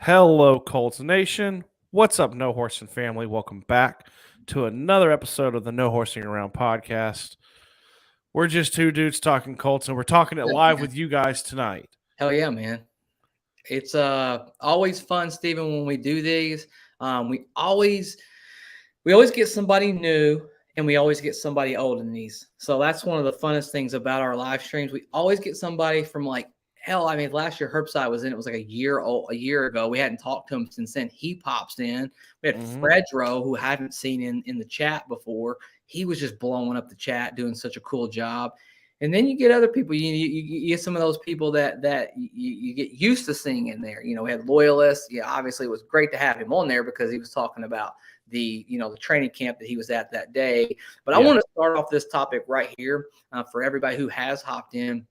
Hello, Colts Nation. What's up, No Horsing family? Welcome back to another episode of the No Horsing Around podcast. We're just two dudes talking Colts, and we're talking it live with you guys tonight. Hell yeah, man. It's always fun, Stephen, when we do these. We always get somebody new and we always get somebody old in these. So that's one of the funnest things about our live streams. We always get somebody from last year Herbside was in. It was like a year ago. We hadn't talked to him since then. He pops in. We had Fredro, who I hadn't seen in the chat before. He was just blowing up the chat, doing such a cool job. And then you get other people. You get some of those people that you get used to seeing in there. We had loyalists. Yeah, obviously it was great to have him on there because he was talking about the training camp that he was at that day. But I want to start off this topic right here for everybody who has hopped in.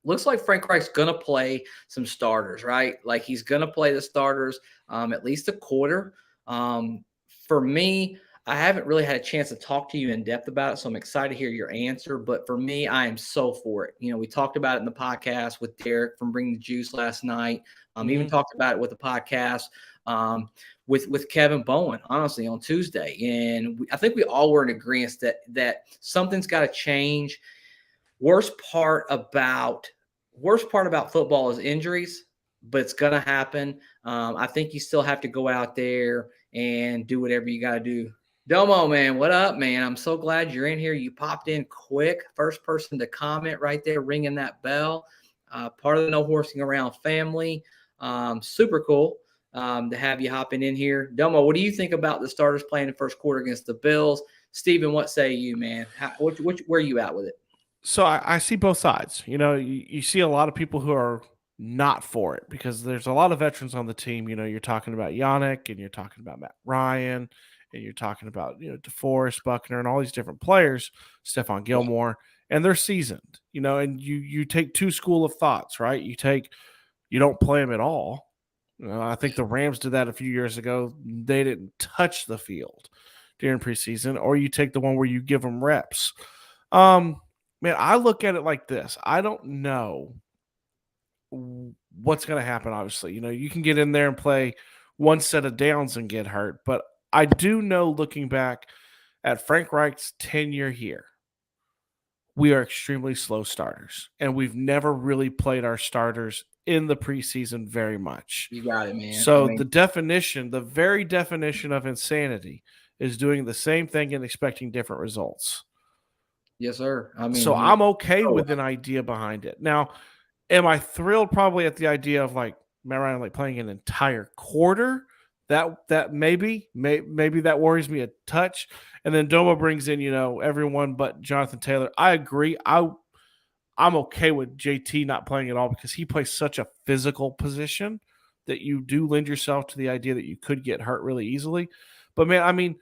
Looks like Frank Reich's going to play some starters, right? Like he's going to play the starters at least a quarter. For me, I haven't really had a chance to talk to you in depth about it, so I'm excited to hear your answer. But for me, I am so for it. We talked about it in the podcast with Derek from Bring the Juice last night. Even talked about it with the podcast with Kevin Bowen, honestly, on Tuesday. And I think we all were in agreement that something's got to change. Worst part about football is injuries, but it's going to happen. I think you still have to go out there and do whatever you got to do. Domo, man, what up, man? I'm so glad you're in here. You popped in quick. First person to comment right there, ringing that bell. Part of the No Horsing Around family. Super cool to have you hopping in here. Domo, what do you think about the starters playing the first quarter against the Bills? Steven, what say you, man? Where are you at with it? So I see both sides. You see a lot of people who are not for it because there's a lot of veterans on the team. You're talking about Yannick and you're talking about Matt Ryan and you're talking about, DeForest, Buckner, and all these different players, Stephon Gilmore, and they're seasoned, and you take two school of thoughts, right? You don't play them at all. I think the Rams did that a few years ago. They didn't touch the field during preseason, or you take the one where you give them reps. Man, I look at it like this. I don't know what's going to happen, obviously. You can get in there and play one set of downs and get hurt. But I do know, looking back at Frank Reich's tenure here, we are extremely slow starters. And we've never really played our starters in the preseason very much. You got it, man. So the very definition of insanity is doing the same thing and expecting different results. Yes, sir. So I'm okay with an idea behind it. Now, am I thrilled probably at the idea of like Matt Ryan playing an entire quarter? That maybe that worries me a touch. And then Domo brings in, everyone but Jonathan Taylor. I agree. I'm okay with JT not playing at all because he plays such a physical position that you do lend yourself to the idea that you could get hurt really easily. But man,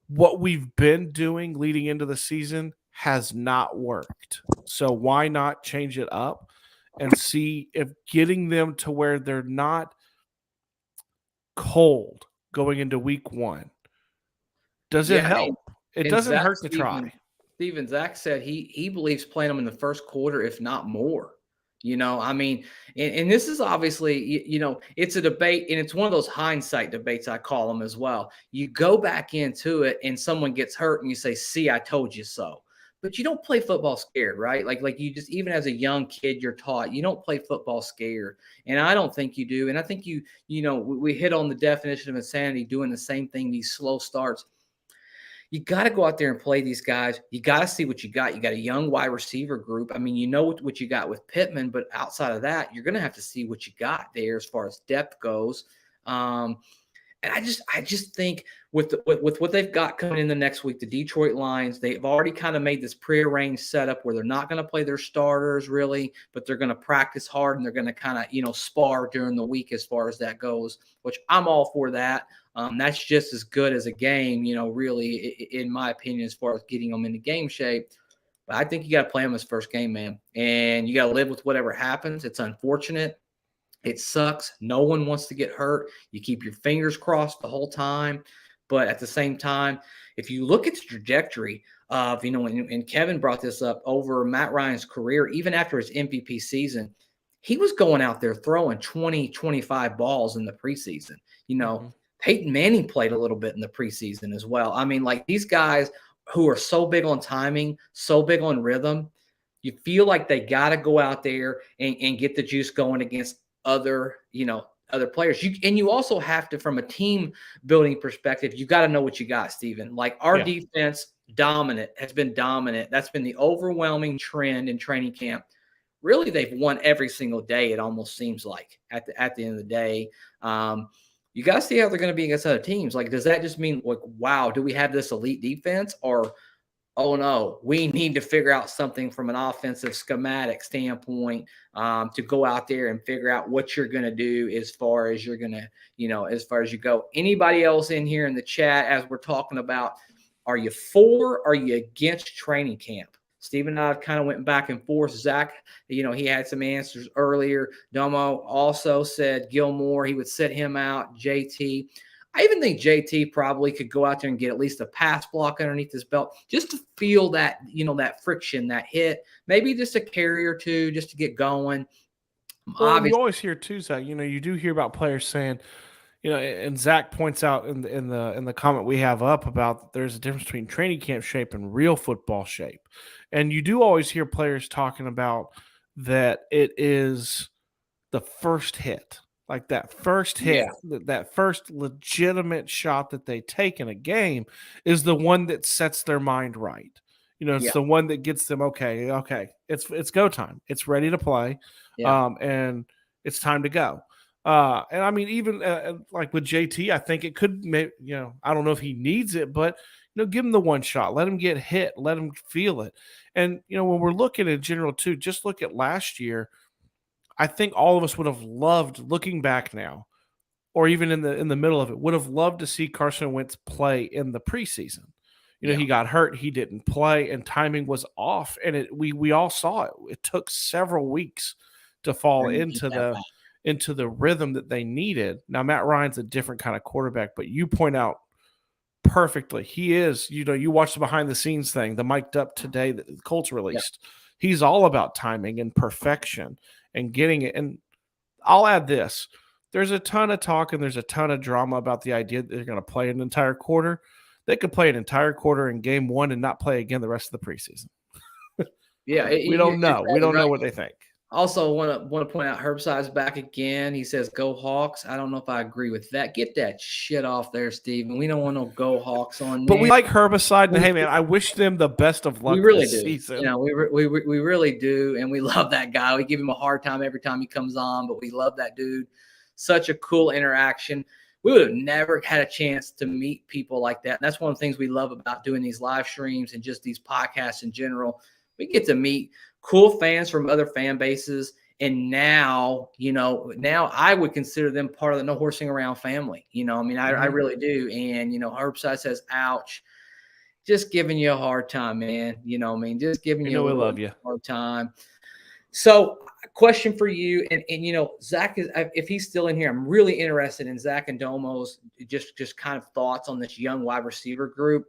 what we've been doing leading into the season has not worked. So why not change it up and see if getting them to where they're not cold going into week one, does it help? It doesn't hurt to try. Steven Zach said he believes playing them in the first quarter, if not more. And this is obviously, it's a debate, and it's one of those hindsight debates, I call them as well. You go back into it and someone gets hurt and you say, see, I told you so. But you don't play football scared, right? Like you just, even as a young kid, you're taught you don't play football scared. And I don't think you do. And I think we hit on the definition of insanity, doing the same thing, these slow starts. You got to go out there and play these guys. You got to see what you got. You got a young wide receiver group. You know what you got with Pittman, but outside of that, you're going to have to see what you got there as far as depth goes. And I just think with what they've got coming in the next week, the Detroit Lions, they've already kind of made this prearranged setup where they're not going to play their starters really, but they're going to practice hard and they're going to kind of, spar during the week as far as that goes, which I'm all for that. That's just as good as a game, really, in my opinion, as far as getting them into game shape. But I think you got to play them as first game, man. And you got to live with whatever happens. It's unfortunate. It sucks. No one wants to get hurt. You keep your fingers crossed the whole time. But at the same time, if you look at the trajectory of, and Kevin brought this up over Matt Ryan's career, even after his MVP season, he was going out there throwing 20, 25 balls in the preseason. Mm-hmm. Peyton Manning played a little bit in the preseason as well. I mean, like these guys who are so big on timing, so big on rhythm, you feel like they got to go out there and get the juice going against other, other players. You also have to, from a team building perspective, you got to know what you got, Steven. Like our defense has been dominant. That's been the overwhelming trend in training camp. Really, they've won every single day. It almost seems like at the end of the day. You got to see how they're going to be against other teams. Like, does that just mean like, wow, do we have this elite defense, or oh no, we need to figure out something from an offensive schematic standpoint to go out there and figure out what you're going to do as far as you're going to, as far as you go. Anybody else in here in the chat as we're talking about, are you for or are you against training camp? Steve and I kind of went back and forth. Zach, he had some answers earlier. Domo also said Gilmore, he would sit him out. JT. I even think JT probably could go out there and get at least a pass block underneath his belt just to feel that, that friction, that hit, maybe just a carry or two just to get going. Well, you always hear too, Zach, you do hear about players saying, and Zach points out in the comment we have up about there's a difference between training camp shape and real football shape. And you do always hear players talking about that it is the first hit, like that first hit, that first legitimate shot that they take in a game is the one that sets their mind right. It's the one that gets them, okay, it's go time. It's ready to play. And it's time to go. And I mean, even like with JT, I think it could, I don't know if he needs it, but give him the one shot, let him get hit, let him feel it. And when we're looking in general too, just look at last year. I think all of us would have loved, looking back now, or even in the middle of it, would have loved to see Carson Wentz play in the preseason. He got hurt, he didn't play, and timing was off, and we all saw it. It took several weeks to fall into the rhythm that they needed. Now, Matt Ryan's a different kind of quarterback, but you point out perfectly. He is, you watch the behind the scenes thing, the mic'd up today that the Colts released. He's all about timing and perfection and getting it. And I'll add this. There's a ton of talk and there's a ton of drama about the idea that they're going to play an entire quarter. They could play an entire quarter in game one and not play again the rest of the preseason. We don't know. We don't know what they think. Also, want to point out Herbside's back again. He says, "Go Hawks." I don't know if I agree with that. Get that shit off there, Steven. We don't want no Go Hawks on. But we like Herbicide, and hey, man, I wish them the best of luck. We really this do. Season. We really do, and we love that guy. We give him a hard time every time he comes on, but we love that dude. Such a cool interaction. We would have never had a chance to meet people like that, and that's one of the things we love about doing these live streams and just these podcasts in general. We get to meet cool fans from other fan bases. And now, now I would consider them part of the No Horsing Around family. I really do. And, Herbside says, ouch, just giving you a hard time, man. Just giving you we love you. Hard time. So question for you. And Zach, if he's still in here, I'm really interested in Zach and Domo's just kind of thoughts on this young wide receiver group.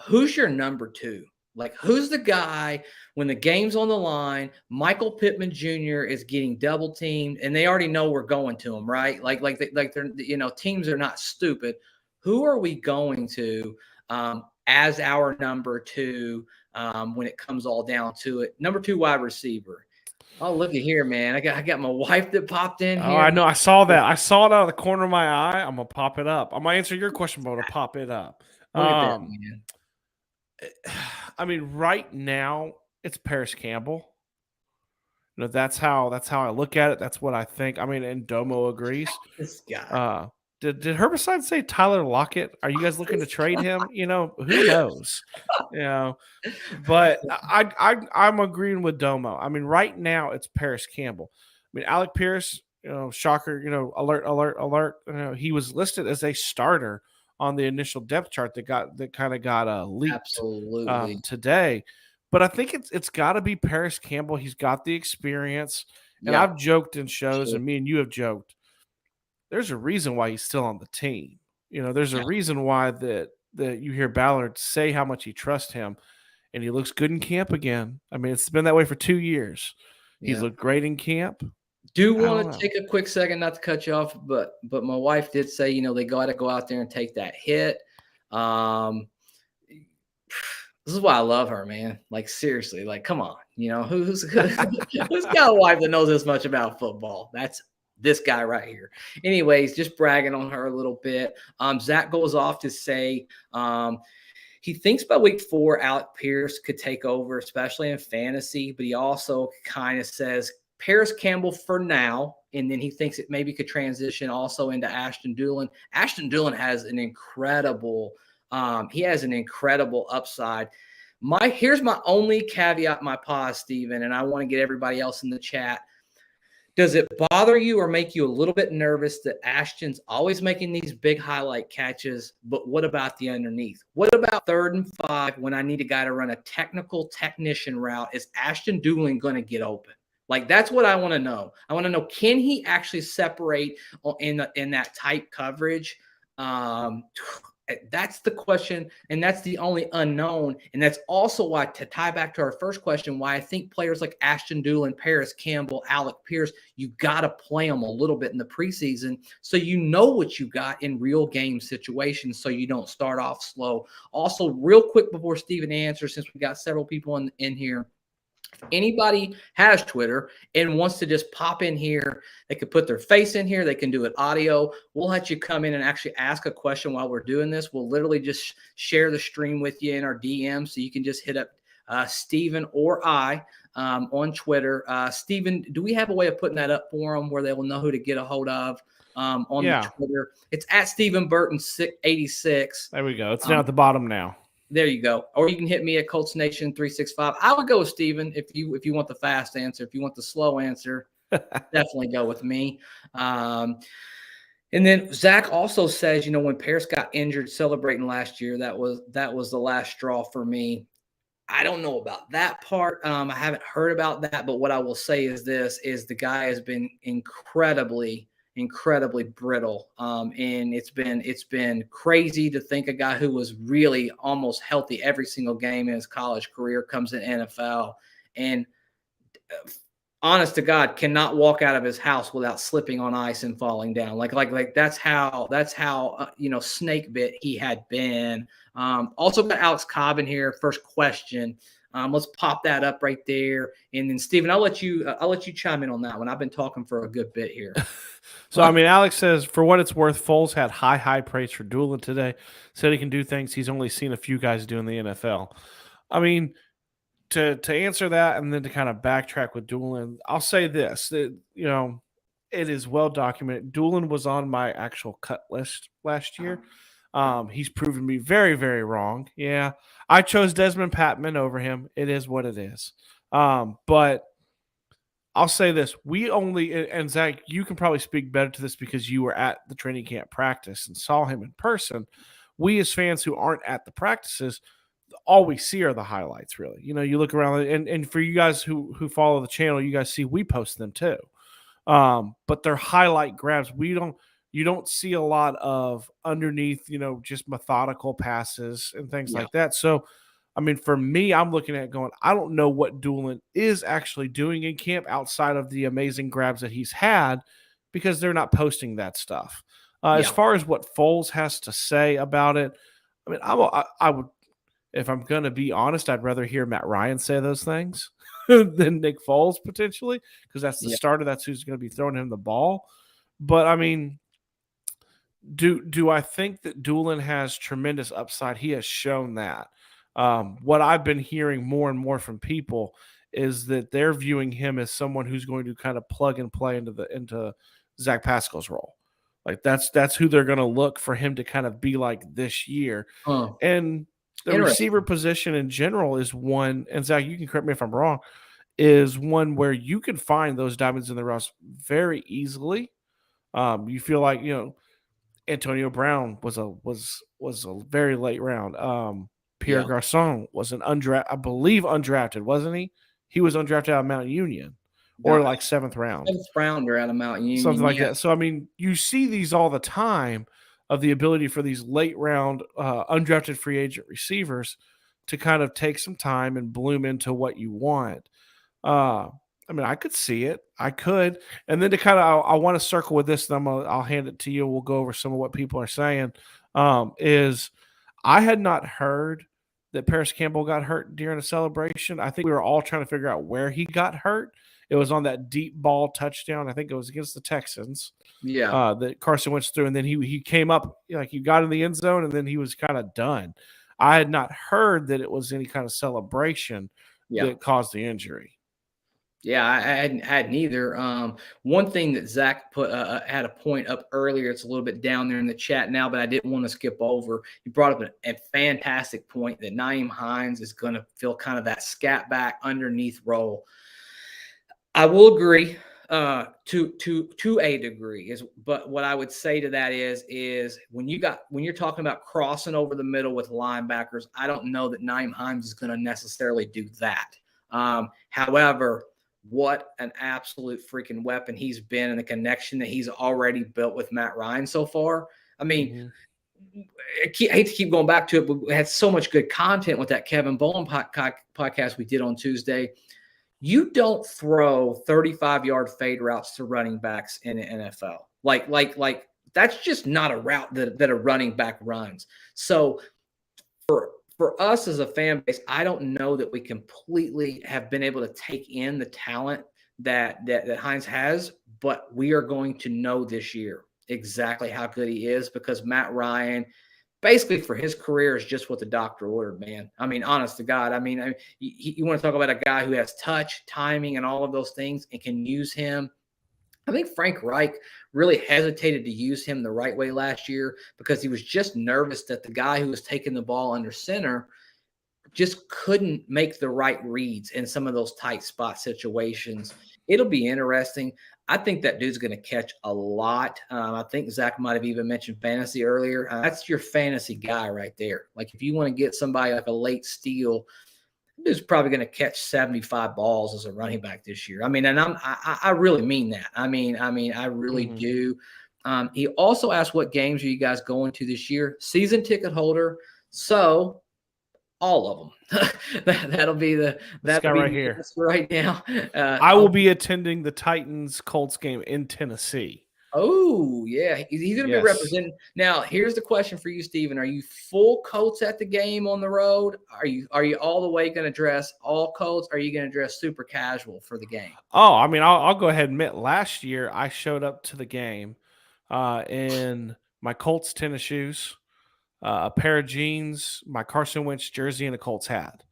Who's your number two? Like, who's the guy when the game's on the line, Michael Pittman Jr. is getting double teamed, and they already know we're going to him, right? Like they're, teams are not stupid. Who are we going to as our number two when it comes all down to it? Number two wide receiver. Oh, look at here, man. I got my wife that popped in here. Oh, I know. I saw that. I saw it out of the corner of my eye. I'm going to pop it up. I'm going to answer your question, but I'm going to pop it up. Look at that, man. I mean, right now it's Paris Campbell. That's how I look at it. That's what I think. I mean, and Domo agrees. This guy. Did Herbicide say Tyler Lockett? Are you guys looking to trade him? Who knows? But I'm agreeing with Domo. I mean, right now it's Paris Campbell. I mean, Alec Pierce, shocker, alert. He was listed as a starter on the initial depth chart that kind of got leaked today. But I think it's got to be Paris Campbell. He's got the experience. And I've joked in shows, and me and you have joked, there's a reason why he's still on the team. There's a reason why that you hear Ballard say how much he trusts him, and he looks good in camp again. I mean, it's been that way for 2 years. He's looked great in camp. Do want to take a quick second, not to cut you off, but my wife did say, you know, they got to go out there and take that hit. This is why I love her, man. Like, seriously, like, come on, you know, who's got a wife that knows this much about football? That's this guy right here. Anyways, just bragging on her a little bit. Zach goes off to say he thinks by week 4, Alec Pierce could take over, especially in fantasy, but he also kind of says Paris Campbell for now, and then he thinks it maybe could transition also into Ashton Dulin. Ashton Dulin has an incredible upside. Here's my only caveat, my pause, Steven, and I want to get everybody else in the chat. Does it bother you or make you a little bit nervous that Ashton's always making these big highlight catches, but what about the underneath? What about 3rd and 5 when I need a guy to run a technician route? Is Ashton Dulin going to get open? Like, that's what I want to know. I want to know, can he actually separate in that tight coverage? That's the question, and that's the only unknown. And that's also why, to tie back to our first question, why I think players like Ashton Dulin, Paris Campbell, Alec Pierce, you got to play them a little bit in the preseason so you know what you got in real game situations so you don't start off slow. Also, real quick before Steven answers, since we got several people in here, if anybody has Twitter and wants to just pop in here, they could put their face in here. They can do it audio. We'll let you come in and actually ask a question while we're doing this. We'll literally just share the stream with you in our DM, so you can just hit up Steven or I on Twitter. Steven, do we have a way of putting that up for them where they will know who to get a hold of on the Twitter? It's at Steven Burton 86. There we go. It's down at the bottom now. There you go. Or you can hit me at Colts Nation 365. I would go with Steven if you want the fast answer. If you want the slow answer, definitely go with me. And then Zach also says, you know, when Paris got injured celebrating last year, that was the last straw for me. I don't know about that part. I haven't heard about that, but what I will say is the guy has been incredibly brittle. And it's been crazy to think a guy who was really almost healthy every single game in his college career comes in NFL and honest to God cannot walk out of his house without slipping on ice and falling down. Like that's how snake bit he had been. Also got Alex Cobb in here. First question. Let's pop that up right there. And then Steven, I'll let you chime in on that one. I've been talking for a good bit here. So, I mean, Alex says, for what it's worth, Foles had high praise for Dulin today. Said he can do things he's only seen a few guys do in the NFL. I mean, to answer that and then to kind of backtrack with Dulin, I'll say this, that, you know, it is well documented. Dulin was on my actual cut list last year. He's proven me very, very wrong. Yeah, I chose Desmond Patman over him. It is what it is. But I'll say this. And Zach, you can probably speak better to this because you were at the training camp practice and saw him in person. We as fans who aren't at the practices, all we see are the highlights, really. You know, you look around and for you guys who follow the channel, you guys see we post them too. But they're highlight grabs. You don't see a lot of underneath, you know, just methodical passes and things like that. So, I mean, for me, I'm looking at it going, I don't know what Dulin is actually doing in camp outside of the amazing grabs that he's had because they're not posting that stuff. As far as what Foles has to say about it, I mean, I would, if I'm going to be honest, I'd rather hear Matt Ryan say those things than Nick Foles potentially, because that's the starter. That's who's going to be throwing him the ball. But, I mean, do I think that Dulin has tremendous upside? He has shown that. What I've been hearing more and more from people is that they're viewing him as someone who's going to kind of plug and play into Zach Pascal's role. Like that's who they're going to look for him to kind of be like this year. And the receiver position in general is one, and Zach, you can correct me if I'm wrong, is one where you can find those diamonds in the rough very easily. You feel like, you know, Antonio Brown was a very late round. Pierre Garçon was I believe undrafted, wasn't he? He was undrafted out of Mount Union, or like 7th round. 7th rounder out of Mount Union. Something like that. So, I mean, you see these all the time of the ability for these late round undrafted free agent receivers to kind of take some time and bloom into what you want. I mean, I could see it. I could. And then to kind of, I want to circle with this, and I'll hand it to you. We'll go over some of what people are saying. Is I had not heard that Paris Campbell got hurt during a celebration. I think we were all trying to figure out where he got hurt. It was on that deep ball touchdown. I think it was against the Texans. Yeah. That Carson went through, and then he came up, like he got in the end zone, and then he was kind of done. I had not heard that it was any kind of celebration that caused the injury. Yeah, I hadn't either. One thing that Zach put had a point up earlier. It's a little bit down there in the chat now, but I didn't want to skip over. He brought up a fantastic point that Nyheim Hines is going to feel kind of that scat back underneath role. I will agree to a degree. But what I would say to that is when you're talking about crossing over the middle with linebackers, I don't know that Nyheim Hines is going to necessarily do that. However, what an absolute freaking weapon he's been, and the connection that he's already built with Matt Ryan so far. I mean, I hate to keep going back to it, but we had so much good content with that Kevin Bowen podcast we did on Tuesday. You don't throw 35-yard fade routes to running backs in the NFL. Like that's just not a route that a running back runs. So for us as a fan base, I don't know that we completely have been able to take in the talent that Hines has, but we are going to know this year exactly how good he is, because Matt Ryan, basically for his career, is just what the doctor ordered, man. I mean, honest to God. I mean, you want to talk about a guy who has touch, timing, and all of those things and can use him. I think Frank Reich really hesitated to use him the right way last year because he was just nervous that the guy who was taking the ball under center just couldn't make the right reads in some of those tight spot situations. It'll be interesting. I think that dude's going to catch a lot. I think Zach might have even mentioned fantasy earlier. That's your fantasy guy right there. Like if you want to get somebody like a late steal, dude's probably going to catch 75 balls as a running back this year. I mean, and I really mean that. I mean, I really do. He also asked, what games are you guys going to this year? Season ticket holder. So all of them. that'll be right here right now. I will be attending the Titans Colts game in Tennessee. Oh, yeah. He's going to be representing. Now, here's the question for you, Steven. Are you full Colts at the game on the road? Are you all the way going to dress all Colts? Or are you going to dress super casual for the game? Oh, I mean, I'll go ahead and admit, last year I showed up to the game in my Colts tennis shoes, a pair of jeans, my Carson Wentz jersey, and a Colts hat.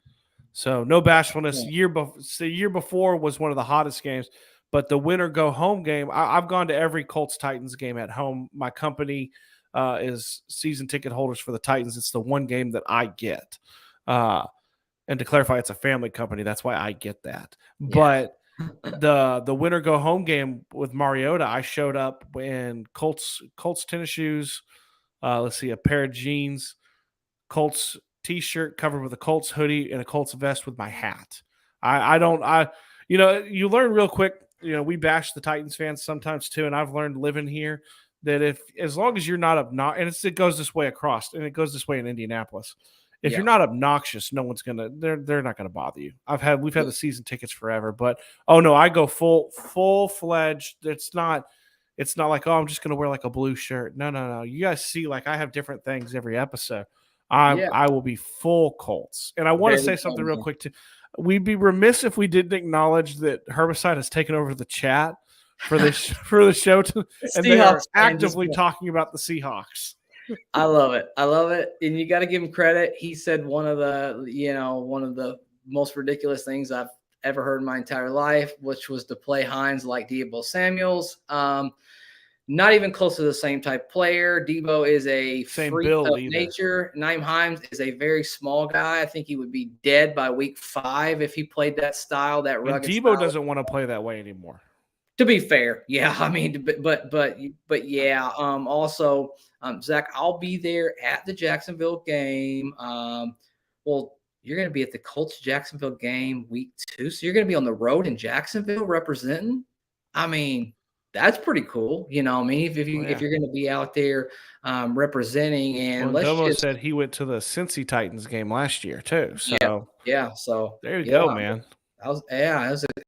So no bashfulness. The year before was one of the hottest games. But the winner go home game, I've gone to every Colts Titans game at home. My company is season ticket holders for the Titans. It's the one game that I get. And to clarify, it's a family company. That's why I get that. Yeah. But the winner go home game with Mariota, I showed up in Colts tennis shoes. Let's see, a pair of jeans, Colts T-shirt covered with a Colts hoodie, and a Colts vest with my hat. You learn real quick. We bash the Titans fans sometimes too, and I've learned living here that as long as you're not obnoxious, and it goes this way across, and it goes this way in Indianapolis. If you're not obnoxious, no one's they're not gonna bother you. We've had the season tickets forever, but I go full fledged. It's not like, I'm just gonna wear like a blue shirt. No. You guys see, like, I have different things every episode. I will be full Colts, and I want to say something real quick too. We'd be remiss if we didn't acknowledge that Herbicide has taken over the chat for this for the show, and they are actively talking about the Seahawks. I love it, and you got to give him credit. He said one of the most ridiculous things I've ever heard in my entire life, which was to play Hines like Deebo Samuels. Not even close to the same type player. Debo is a freak of nature. Nyheim Hines is a very small guy. I think he would be dead by week 5 if he played that style, that rugged style. Debo doesn't want to play that way anymore. To be fair, yeah. I mean, but yeah. Also, Zach, I'll be there at the Jacksonville game. Well, you're going to be at the Colts Jacksonville game week 2, so you're going to be on the road in Jacksonville representing. I mean, that's pretty cool. You know what I mean? If you're going to be out there representing, and Domo said he went to the Cincy Titans game last year too. So yeah. So there you go, man. That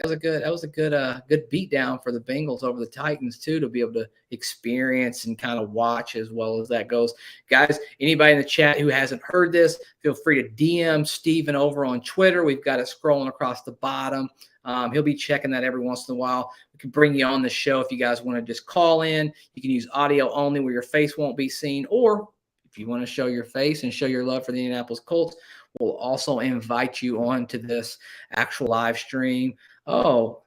was a good beat down for the Bengals over the Titans too, to be able to experience and kind of watch as well as that goes. Guys, anybody in the chat who hasn't heard this, feel free to DM Steven over on Twitter. We've got it scrolling across the bottom. He'll be checking that every once in a while. We can bring you on the show if you guys want to just call in. You can use audio only where your face won't be seen, or if you want to show your face and show your love for the Indianapolis Colts, we'll also invite you on to this actual live stream. Oh,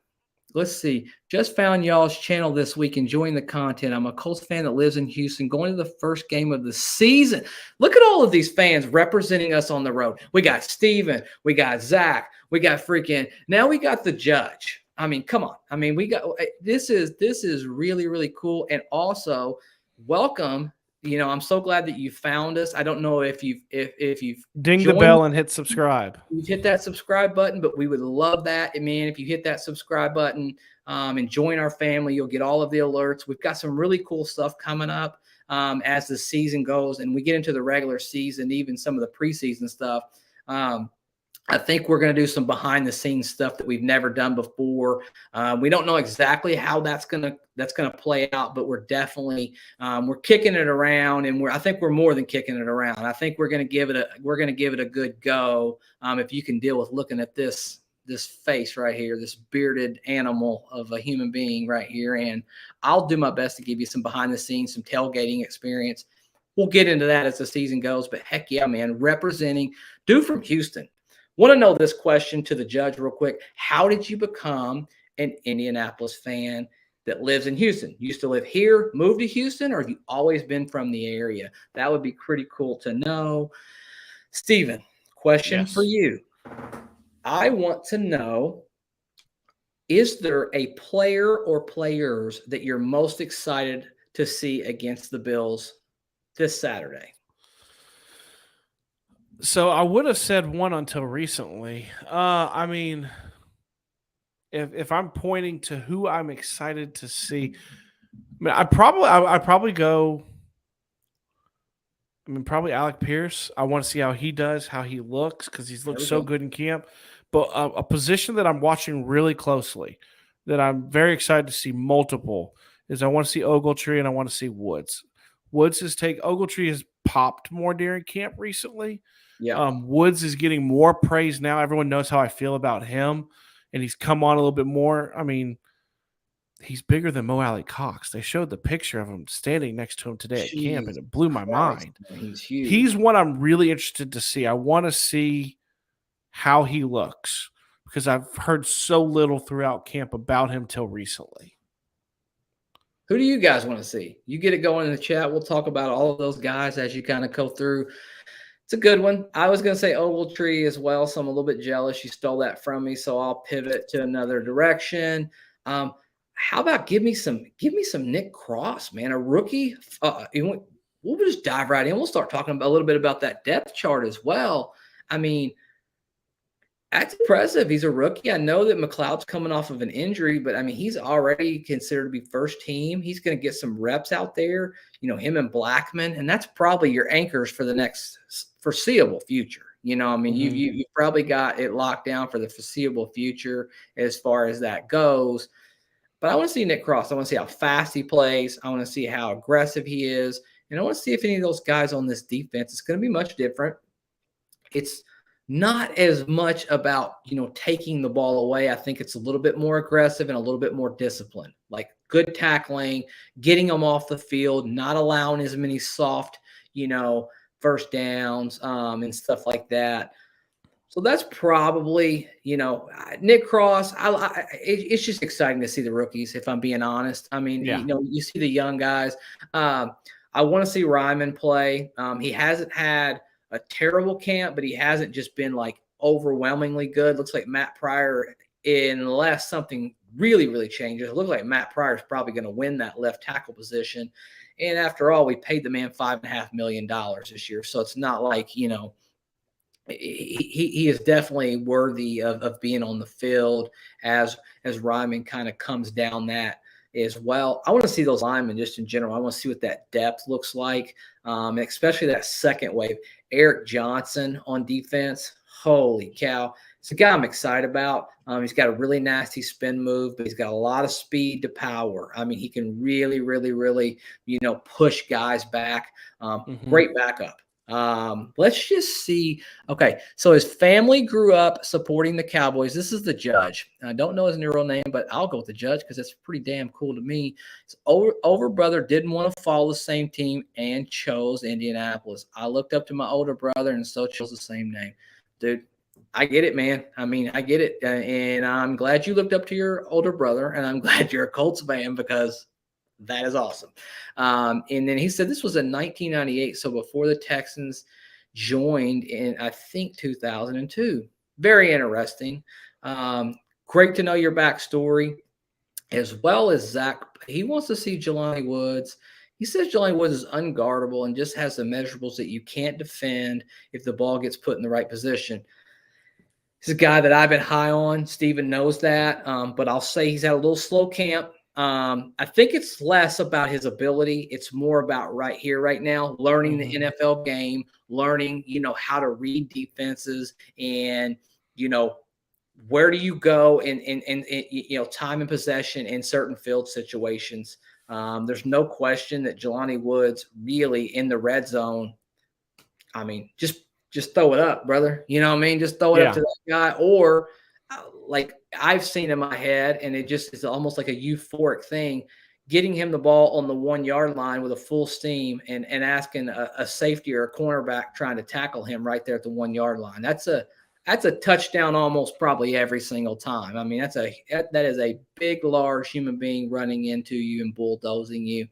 let's see. Just found y'all's channel this week, enjoying the content. I'm a Colts fan that lives in Houston, going to the first game of the season. Look at all of these fans representing us on the road. We got Steven, we got Zach, we got now we got the judge. I mean, come on. I mean, this is really, really cool. And also, welcome. I'm so glad that you found us. I don't know if you've ding the bell and hit subscribe. You've hit that subscribe button, but we would love that. I mean, if you hit that subscribe button and join our family, you'll get all of the alerts. We've got some really cool stuff coming up as the season goes, and we get into the regular season, even some of the preseason stuff. I think we're going to do some behind the scenes stuff that we've never done before. We don't know exactly how that's going to play out, but we're definitely we're kicking it around, and I think we're more than kicking it around. I think we're going to give it a good go. If you can deal with looking at this face right here, this bearded animal of a human being right here, and I'll do my best to give you some behind the scenes, some tailgating experience. We'll get into that as the season goes, but heck yeah, man, representing dude from Houston. Want to know this question to the judge real quick. How did you become an Indianapolis fan that lives in Houston? You used to live here, moved to Houston, or have you always been from the area? That would be pretty cool to know. Steven, question for you. I want to know, is there a player or players that you're most excited to see against the Bills this Saturday? So I would have said one until recently. I mean, if I'm pointing to who I'm excited to see, I mean, I'd probably go. I mean, probably Alec Pierce. I want to see how he does, how he looks, because he's looked so good in camp. But a position that I'm watching really closely, that I'm very excited to see multiple, is I want to see Ogletree and I want to see Woods. Ogletree has popped more during camp recently. Yeah. Woods is getting more praise now. Everyone knows how I feel about him, and he's come on a little bit more. I mean, he's bigger than Mo Alley Cox. They showed the picture of him standing next to him today at camp, and it blew my mind. He's huge. He's one I'm really interested to see. I want to see how he looks, because I've heard so little throughout camp about him till recently. Who do you guys want to see? You get it going in the chat. We'll talk about all of those guys as you kind of go through. It's a good one. I was going to say Ogletree as well, so I'm a little bit jealous. You stole that from me, so I'll pivot to another direction. How about give me some Nick Cross, man, a rookie. We'll just dive right in. We'll start talking about a little bit about that depth chart as well. I mean, that's impressive. He's a rookie. I know that McLeod's coming off of an injury, but I mean, he's already considered to be first team. He's going to get some reps out there, him and Blackman, and that's probably your anchors for the next foreseeable future. I mean, you probably got it locked down for the foreseeable future as far as that goes. But I want to see Nick Cross. I want to see how fast he plays. I want to see how aggressive he is. And I want to see if any of those guys on this defense is going to be much different. It's not as much about, taking the ball away. I think it's a little bit more aggressive and a little bit more disciplined, like good tackling, getting them off the field, not allowing as many soft, first downs and stuff like that. So that's probably, Nick Cross. It's just exciting to see the rookies, if I'm being honest. I mean, you see the young guys. I want to see Ryman play. He hasn't had a terrible camp, but he hasn't just been like overwhelmingly good. Looks like Matt Pryor, unless something really, really changes, it looks like Matt Pryor is probably going to win that left tackle position. And after all, we paid the man $5.5 million this year. So it's not like, he is definitely worthy of being on the field as Ryman kind of comes down that as well. I want to see those linemen just in general. I want to see what that depth looks like, especially that second wave. Eric Johnson on defense. Holy cow. It's a guy I'm excited about. He's got a really nasty spin move, but he's got a lot of speed to power. I mean, he can really, really, really, push guys back. Great backup. Let's just see. Okay, so his family grew up supporting the Cowboys. This is the judge. I don't know his real name, but I'll go with the judge because it's pretty damn cool to me. His older brother didn't want to follow the same team and chose Indianapolis. I looked up to my older brother and so chose the same name. Dude, I get it, man. I mean, I get it. And I'm glad you looked up to your older brother, and I'm glad you're a Colts fan because that is awesome. And then he said this was in 1998, so before the Texans joined in, I think, 2002. Very interesting. Great to know your backstory, as well as Zach. He wants to see Jelani Woods. He says Jelani Woods is unguardable and just has the measurables that you can't defend if the ball gets put in the right position. He's a guy that I've been high on. Steven knows that, but I'll say he's had a little slow camp. I think it's less about his ability. It's more about right here, right now, learning the NFL game, learning, how to read defenses and, where do you go in time and possession in certain field situations. There's no question that Jelani Woods really in the red zone. I mean, just throw it up, brother. You know what I mean? Just throw it up to that guy. Or like I've seen in my head, and it just is almost like a euphoric thing, getting him the ball on the 1 yard line with a full steam and asking a safety or a cornerback trying to tackle him right there at the 1 yard line. That's a touchdown almost probably every single time. I mean, that is a big, large human being running into you and bulldozing you.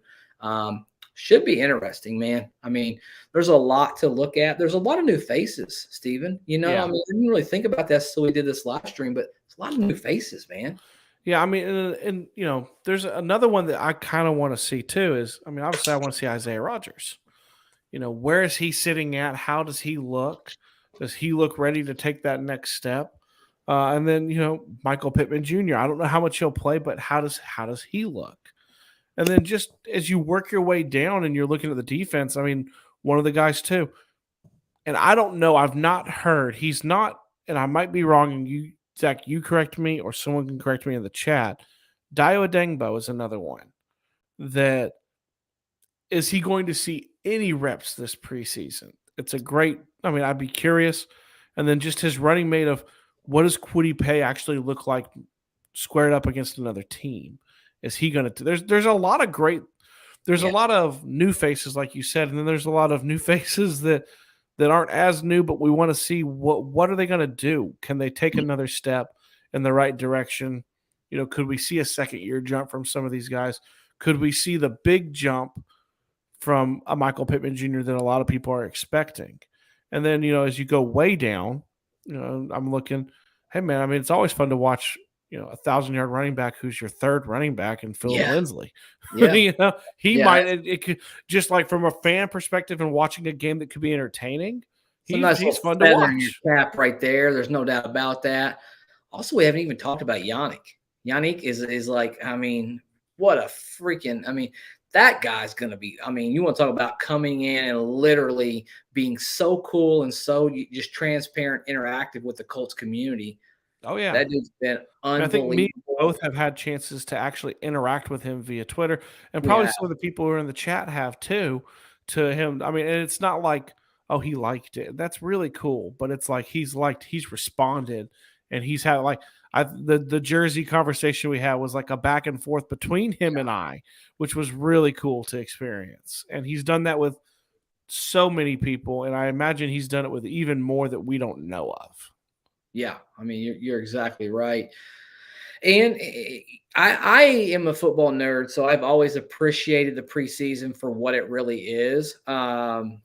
Should be interesting, man. I mean, there's a lot to look at. There's a lot of new faces, Steven. I mean, I didn't really think about that so we did this live stream, but it's a lot of new faces, man. Yeah, I mean, and there's another one that I kind of want to see too. Is I mean, obviously, I want to see Isaiah Rodgers. Where is he sitting at? How does he look? Does he look ready to take that next step? And then Michael Pittman Jr. I don't know how much he'll play, but how does he look? And then just as you work your way down and you're looking at the defense, I mean, one of the guys too, and I don't know, I've not heard, he's not, and I might be wrong, and you, Zach, you correct me, or someone can correct me in the chat. Dio Adengbo is another one that is he going to see any reps this preseason? It's a great, I mean, I'd be curious. And then just his running mate of what does Kwity Paye actually look like squared up against another team? Is he going to? There's a lot of great. There's a lot of new faces, like you said, and then there's a lot of new faces that aren't as new, but we want to see what are they going to do? Can they take another step in the right direction? Could we see a second year jump from some of these guys? Could we see the big jump from a Michael Pittman Jr. that a lot of people are expecting? And then as you go way down, I'm looking. Hey man, I mean it's always fun to watch. A 1,000-yard running back who's your third running back in Philip Lindsay. Yeah. He might, it could, just like from a fan perspective and watching a game that could be entertaining. He's fun to watch. Cap right there. There's no doubt about that. Also, we haven't even talked about Yannick. Yannick is like, I mean, what a freaking, I mean, that guy's going to be, I mean, you want to talk about coming in and literally being so cool and so just transparent, interactive with the Colts community. Oh, yeah. That dude's been unbelievable. I think me and both have had chances to actually interact with him via Twitter, and probably some of the people who are in the chat have too, to him. I mean, and it's not like, oh, he liked it. That's really cool, but it's like he's responded, and he's had like the jersey conversation we had was like a back and forth between him and I, which was really cool to experience. And he's done that with so many people, and I imagine he's done it with even more that we don't know of. Yeah, I mean, you're exactly right. And I am a football nerd, so I've always appreciated the preseason for what it really is. Brandon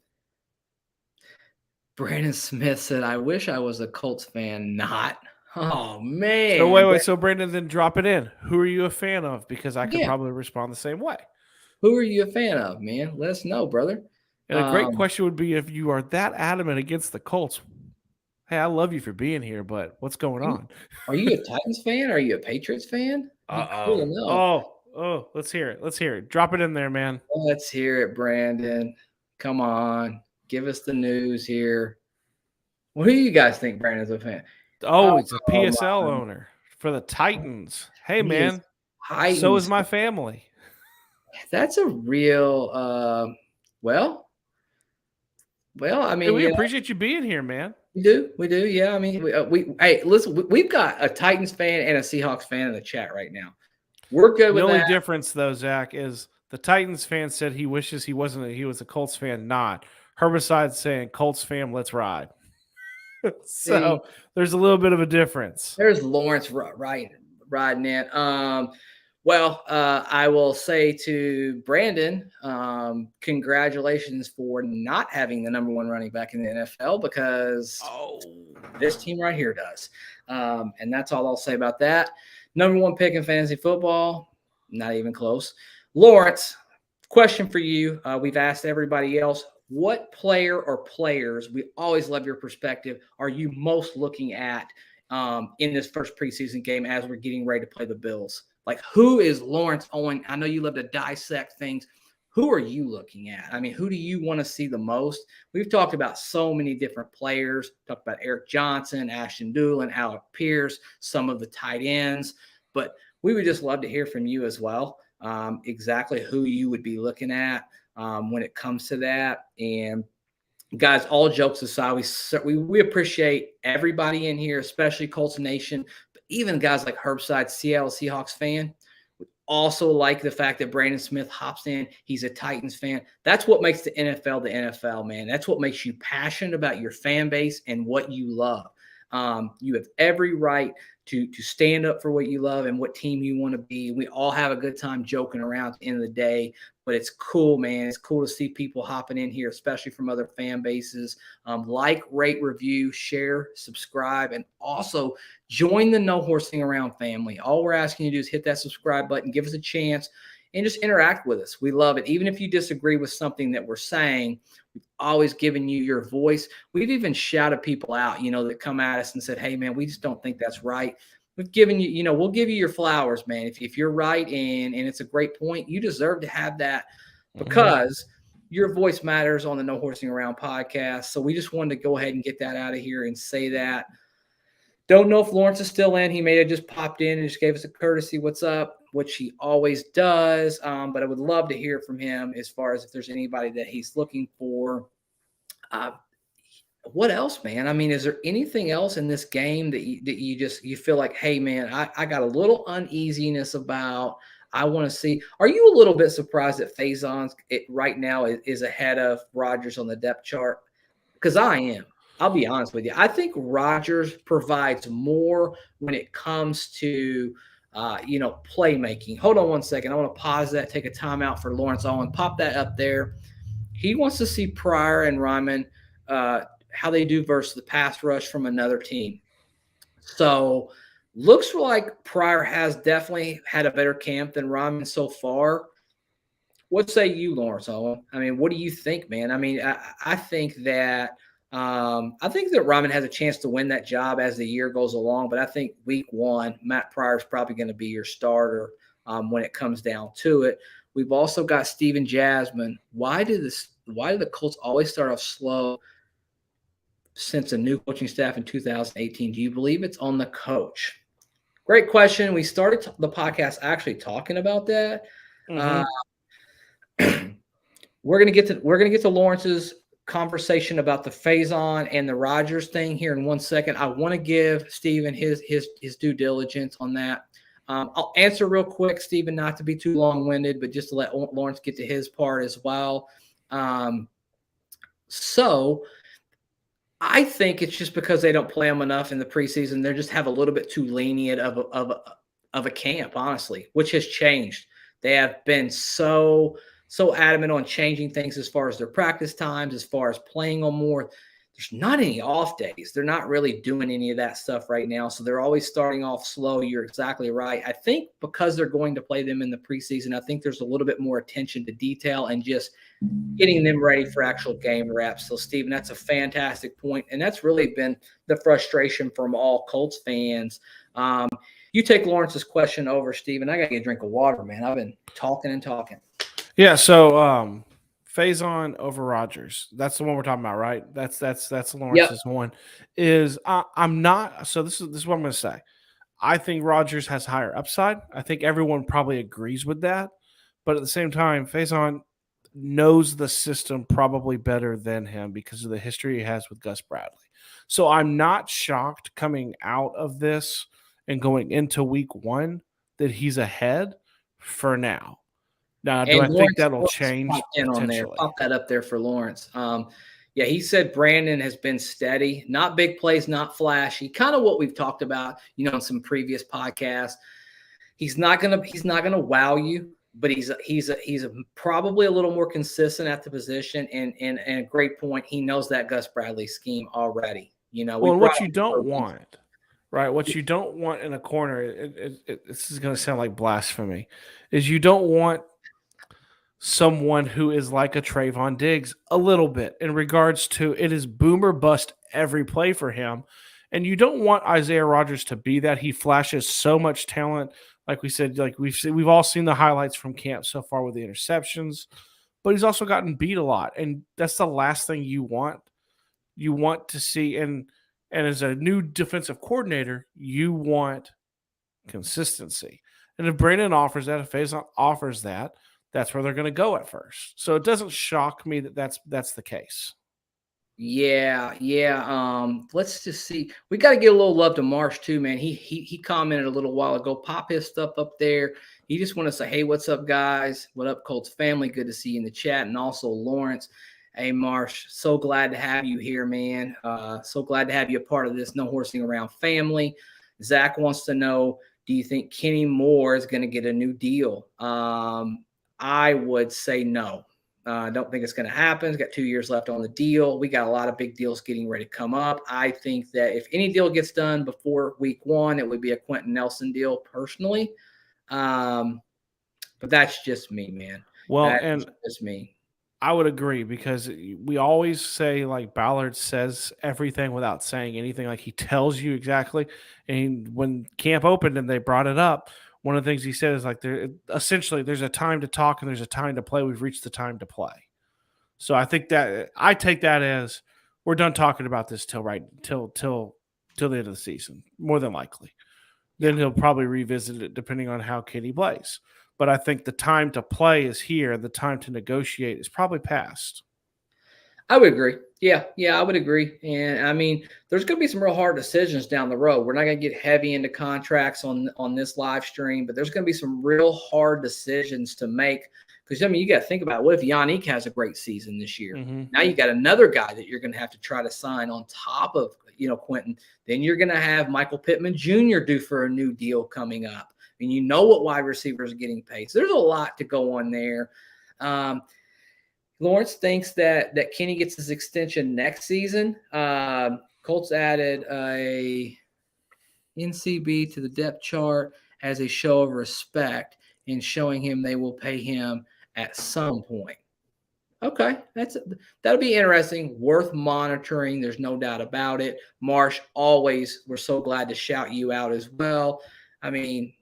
Smith said, I wish I was a Colts fan, not. Oh, man. So wait. So, Brandon, then drop it in. Who are you a fan of? Because I could probably respond the same way. Who are you a fan of, man? Let us know, brother. And a great question would be if you are that adamant against the Colts, hey, I love you for being here, but what's going on? Are you a Titans fan? Are you a Patriots fan? Oh, let's hear it. Let's hear it. Drop it in there, man. Let's hear it, Brandon. Come on. Give us the news here. What do you guys think Brandon's a fan? Oh, he's a Oh, PSL my. owner for the Titans. Hey, He is man. So Titans. is my family. That's a real well, I Hey, mean, we you know, appreciate you being here, man. we do, yeah. I mean, we hey, listen, we've got a Titans fan and a Seahawks fan in the chat right now. We're good The with only that. difference, though, Zach, is the Titans fan said he wishes he wasn't. He was a Colts fan, not Herbicide saying Colts fam, let's ride. See, So there's a little bit of a difference. there's Lawrence riding in. Well, I will say to Brandon, congratulations for not having the number one running back in the NFL because Oh, this team right here does. And that's all I'll say about that. Number one pick in fantasy football, not even close. Lawrence, question for you. We've asked everybody else. What player or players, we always love your perspective, are you most looking at in this first preseason game as we're getting ready to play the Bills? Like, who is Lawrence Owen? I know you love to dissect things. Who are you looking at? I mean, who do you want to see the most? We've talked about so many different players. Talked about Eric Johnson, Ashton Doolin, Alec Pierce, some of the tight ends. But we would just love to hear from you as well. Exactly who you would be looking at when it comes to that. And guys, all jokes aside, we appreciate everybody in here, especially Colts Nation, but even guys like Herbside, Seattle Seahawks fan. We also like the fact that Brandon Smith hops in. He's a Titans fan. That's what makes the NFL, man. That's what makes you passionate about your fan base and what you love. You have every right to stand up for what you love and what team you want to be. We all have a good time joking around at the end of the day, but it's cool, man. It's cool to see people hopping in here, especially from other fan bases. Like, rate, review, share, subscribe, and also join the No Horsing Around family. All we're asking you to do is hit that subscribe button, give us a chance, and just interact with us. We love it. Even if you disagree with something that we're saying, we've always given you your voice. We've even shouted people out, that come at us and said, hey, man, we just don't think that's right. We've given you, we'll give you your flowers, man. If you're right and it's a great point, you deserve to have that because your voice matters on the No Horsing Around podcast. So we just wanted to go ahead and get that out of here and say that. Don't know if Lawrence is still in. He may have just popped in and just gave us a courtesy what's up, which he always does. But I would love to hear from him as far as if there's anybody that he's looking for. What else, man? I mean, is there anything else in this game that you feel like, hey, man, I got a little uneasiness about? I want to see. Are you a little bit surprised that Faison right now is ahead of Rodgers on the depth chart? Because I am. I'll be honest with you. I think Rodgers provides more when it comes to playmaking. Hold on one second. I want to pause that, take a timeout for Lawrence Owen. Pop that up there. He wants to see Pryor and Ryman how they do versus the pass rush from another team. So looks like Pryor has definitely had a better camp than Ryman so far. What say you, Lawrence Owen? I mean, what do you think, man? I mean, I think that Ryman has a chance to win that job as the year goes along. But I think week one, Matt Pryor is probably going to be your starter when it comes down to it. We've also got Steven Jasmine. Why do the Colts always start off slow since a new coaching staff in 2018? Do you believe it's on the coach? Great question. We started the podcast actually talking about that. We're gonna get to Lawrence's conversation about the Faison and the Rodgers thing here in 1 second. I want to give Steven his due diligence on that. I'll answer real quick, Steven, not to be too long-winded, but just to let Lawrence get to his part as well. So I think it's just because they don't play them enough in the preseason. They just have a little bit too lenient of a camp, honestly, which has changed. They have been so adamant on changing things as far as their practice times, as far as playing on more. There's not any off days. They're not really doing any of that stuff right now. So they're always starting off slow. You're exactly right. I think because they're going to play them in the preseason, I think there's a little bit more attention to detail and just getting them ready for actual game reps. So, Steven, that's a fantastic point. And that's really been the frustration from all Colts fans. You take Lawrence's question over, Steven. I got to get a drink of water, man. I've been talking and talking. Yeah, so Faison over Rodgers. That's the one we're talking about, right? That's Yep. Lawrence's one. I'm not. So this is what I'm going to say. I think Rodgers has higher upside. I think everyone probably agrees with that. But at the same time, Faison knows the system probably better than him because of the history he has with Gus Bradley. So I'm not shocked coming out of this and going into week 1 that he's ahead for now. Now, do I And think Lawrence, that'll change popped in on there. potentially? Pop that up there for Lawrence. Yeah, he said Brandon has been steady, not big plays, not flashy. Kind of what we've talked about, in some previous podcasts. He's not gonna wow you, but he's probably a little more consistent at the position. And a great point. He knows that Gus Bradley scheme already. Well, and what you don't want, right? What you don't want in a corner, this is going to sound like blasphemy, is you don't want someone who is like a Trayvon Diggs a little bit in regards to it is boomer bust every play for him. And you don't want Isaiah Rodgers to be that. He flashes so much talent. Like we said, like we've all seen the highlights from camp so far with the interceptions, but he's also gotten beat a lot. And that's the last thing you want. You want to see, and as a new defensive coordinator, you want consistency. And if Brandon offers that, if Faison offers that, that's where they're going to go at first. So it doesn't shock me that that's the case. Yeah. Let's just see. We got to give a little love to Marsh too, man. He commented a little while ago. Pop his stuff up there. He just want to say, hey, what's up, guys? What up, Colts family? Good to see you in the chat. And also Lawrence. Hey, Marsh, so glad to have you here, man. So glad to have you a part of this No Horsing Around family. Zach wants to know, do you think Kenny Moore is going to get a new deal? I would say no. I don't think it's going to happen. He's got 2 years left on the deal. We got a lot of big deals getting ready to come up. I think that if any deal gets done before week 1, it would be a Quentin Nelson deal personally. But that's just me, man. Well, that's and just me. I would agree because we always say like Ballard says everything without saying anything. Like he tells you exactly. And when camp opened and they brought it up, one of the things he said is like there's a time to talk and there's a time to play. We've reached the time to play. So I think that I take that as we're done talking about this till the end of the season, more than likely. Then he'll probably revisit it depending on how Kenny plays. But I think the time to play is here, and the time to negotiate is probably past. I would agree. Yeah, I would agree. And I mean, there's going to be some real hard decisions down the road. We're not going to get heavy into contracts on this live stream, but there's going to be some real hard decisions to make. Because, I mean, you got to think about what if Yannick has a great season this year? Mm-hmm. Now you got another guy that you're going to have to try to sign on top of, Quentin. Then you're going to have Michael Pittman Jr. due for a new deal coming up. And you know what wide receivers are getting paid. So there's a lot to go on there. Lawrence thinks that Kenny gets his extension next season. Colts added a NCB to the depth chart as a show of respect and showing him they will pay him at some point. Okay, that'll be interesting, worth monitoring. There's no doubt about it. Marsh, always, we're so glad to shout you out as well. I mean,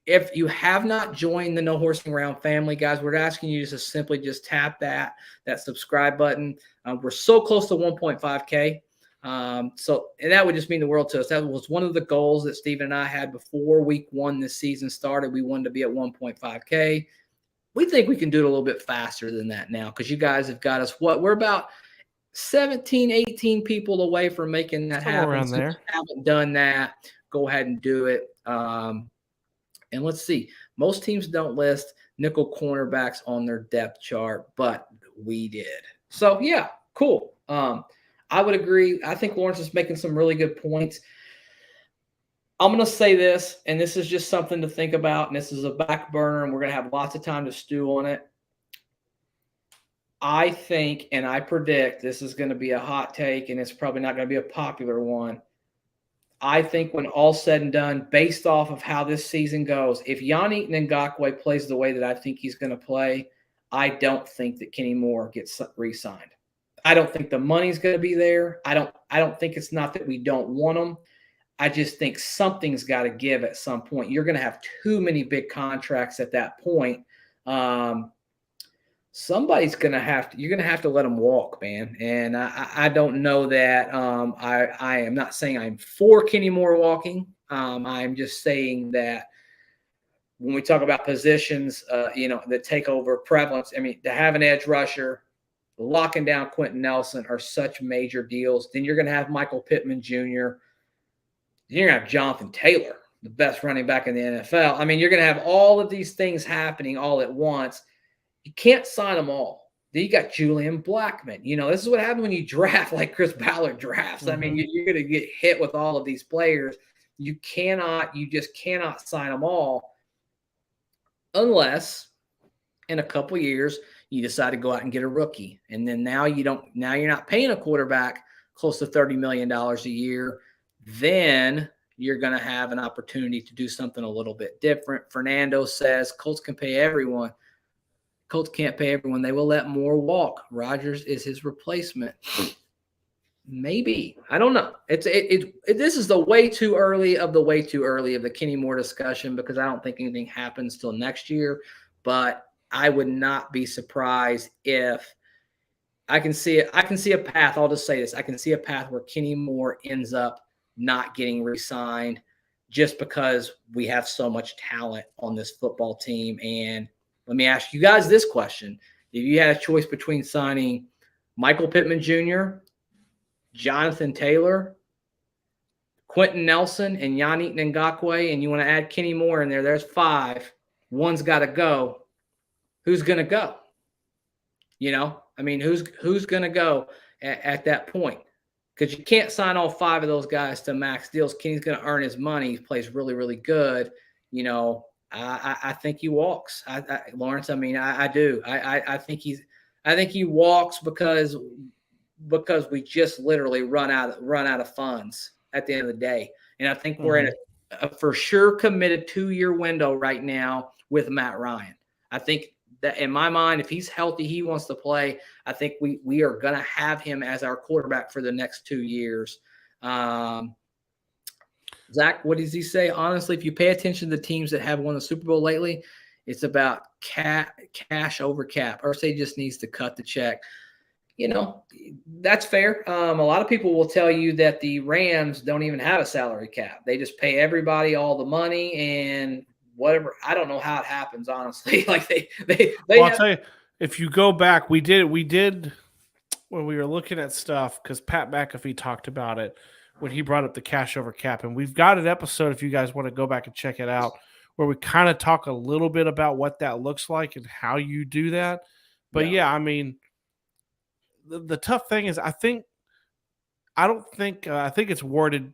if you have not joined the No Horsing Around family, guys, we're asking you to simply just tap that subscribe button. We're so close to 1.5K. And that would just mean the world to us. That was one of the goals that Steven and I had before week 1 this season started. We wanted to be at 1.5K. We think we can do it a little bit faster than that now because you guys have got us we're about 17, 18 people away from making that happen. Around there. If you haven't done that, go ahead and do it. And let's see, most teams don't list nickel cornerbacks on their depth chart, but we did. So, yeah, cool. I would agree. I think Lawrence is making some really good points. I'm going to say this, and this is just something to think about, and this is a back burner, and we're going to have lots of time to stew on it. I think, and I predict, this is going to be a hot take, and it's probably not going to be a popular one. I think when all's said and done, based off of how this season goes, if Yannick Ngakoue plays the way that I think he's going to play, I don't think that Kenny Moore gets re-signed. I don't think the money's going to be there. I don't think it's not that we don't want him. I just think something's got to give at some point. You're going to have too many big contracts at that point. somebody's going to have to, you're going to have to let them walk, man. And I don't know that I am not saying I'm for Kenny Moore walking. I'm just saying that when we talk about positions, that take over prevalence, I mean, to have an edge rusher, locking down Quentin Nelson are such major deals. Then you're going to have Michael Pittman Jr. You're going to have Jonathan Taylor, the best running back in the NFL. I mean, you're going to have all of these things happening all at once. You can't sign them all. Then you got Julian Blackmon. This is what happens when you draft like Chris Ballard drafts. I mean, you're going to get hit with all of these players. You just cannot sign them all unless in a couple years you decide to go out and get a rookie. And then now you're not paying a quarterback close to $30 million a year. Then you're going to have an opportunity to do something a little bit different. Fernando says Colts can pay everyone. Colts can't pay everyone. They will let Moore walk. Rodgers is his replacement. Maybe. I don't know. This is the way too early of the Kenny Moore discussion, because I don't think anything happens till next year. But I would not be surprised if I can see a path. I'll just say this. I can see a path where Kenny Moore ends up not getting re-signed just because we have so much talent on this football team. And let me ask you guys this question. If you had a choice between signing Michael Pittman Jr., Jonathan Taylor, Quentin Nelson, and Yannick Ngakoue, and you want to add Kenny Moore in there, there's 5. One's got to go. Who's going to go? I mean, who's going to go at that point? Because you can't sign all 5 of those guys to max deals. Kenny's going to earn his money. He plays really, really good. I think he walks. Lawrence, I mean, I do. I think he walks because we just literally run out of funds at the end of the day. And I think we're in a for sure committed 2-year window right now with Matt Ryan. I think that in my mind, if he's healthy, he wants to play. I think we are going to have him as our quarterback for the next 2 years. Zach, what does he say? Honestly, if you pay attention to the teams that have won the Super Bowl lately, it's about cash over cap. Irsay just needs to cut the check. That's fair. A lot of people will tell you that the Rams don't even have a salary cap. They just pay everybody all the money and whatever. I don't know how it happens, honestly. Like I'll tell you, if you go back, we did when we were looking at stuff, because Pat McAfee talked about it when he brought up the cash over cap. And we've got an episode, if you guys want to go back and check it out, where we kind of talk a little bit about what that looks like and how you do that. But I mean, the tough thing is, I think it's worded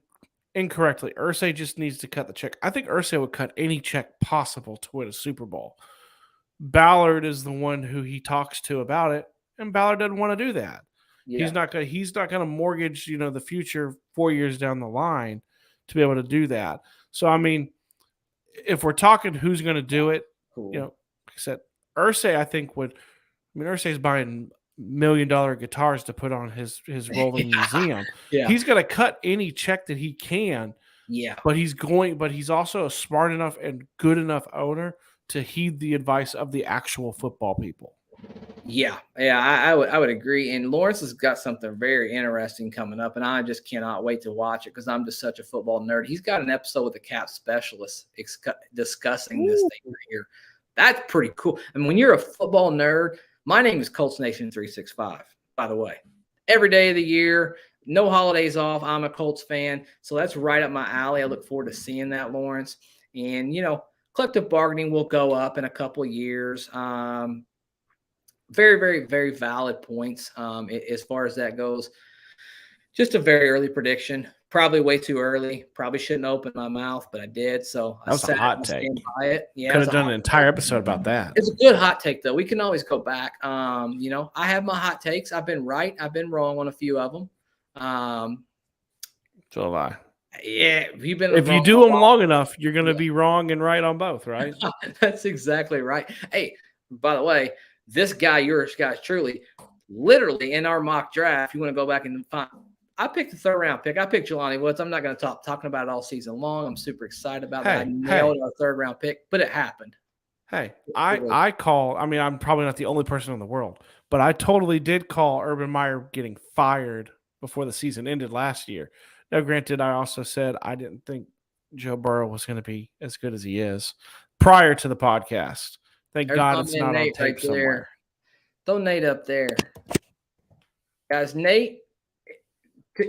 incorrectly. Irsay just needs to cut the check. I think Irsay would cut any check possible to win a Super Bowl. Ballard is the one who he talks to about it, and Ballard doesn't want to do that. Yeah. He's not going to mortgage, the future 4 years down the line to be able to do that. So, I mean, if we're talking who's going to do it, cool. Like I said, Irsay, I think Irsay's buying $1 million guitars to put on his rolling museum. Yeah. He's going to cut any check that he can. Yeah. But he's also a smart enough and good enough owner to heed the advice of the actual football people. Yeah, I would agree. And Lawrence has got something very interesting coming up, and I just cannot wait to watch it because I'm just such a football nerd. He's got an episode with a cap specialist discussing this thing right here. That's pretty cool. And when you're a football nerd, my name is Colts Nation 365, by the way. Every day of the year, no holidays off. I'm a Colts fan, so that's right up my alley. I look forward to seeing that, Lawrence. And, collective bargaining will go up in a couple of years. Very, very, very valid points as far as that goes. Just a very early prediction. Probably way too early. Probably shouldn't open my mouth, but I did. So that was a hot take. By it. Yeah, could have done an entire episode about that. It's a good hot take, though. We can always go back. I have my hot takes. I've been right. I've been wrong on a few of them. So have I. Yeah, if you do them long enough, you're going to be wrong and right on both, right? That's exactly right. Hey, by the way, this guy, yours guys, truly, literally in our mock draft, you want to go back and find. I picked the 3rd round pick. I picked Jelani Woods. I'm not going to talking about it all season long. I'm super excited about that. I nailed our 3rd round pick, but it happened. Hey, I call. I mean, I'm probably not the only person in the world, but I totally did call Urban Meyer getting fired before the season ended last year. Now, granted, I also said I didn't think Joe Burrow was going to be as good as he is prior to the podcast. Thank There's God my it's man not on Nate tape right somewhere. there. Throw Nate up there. Guys, Nate,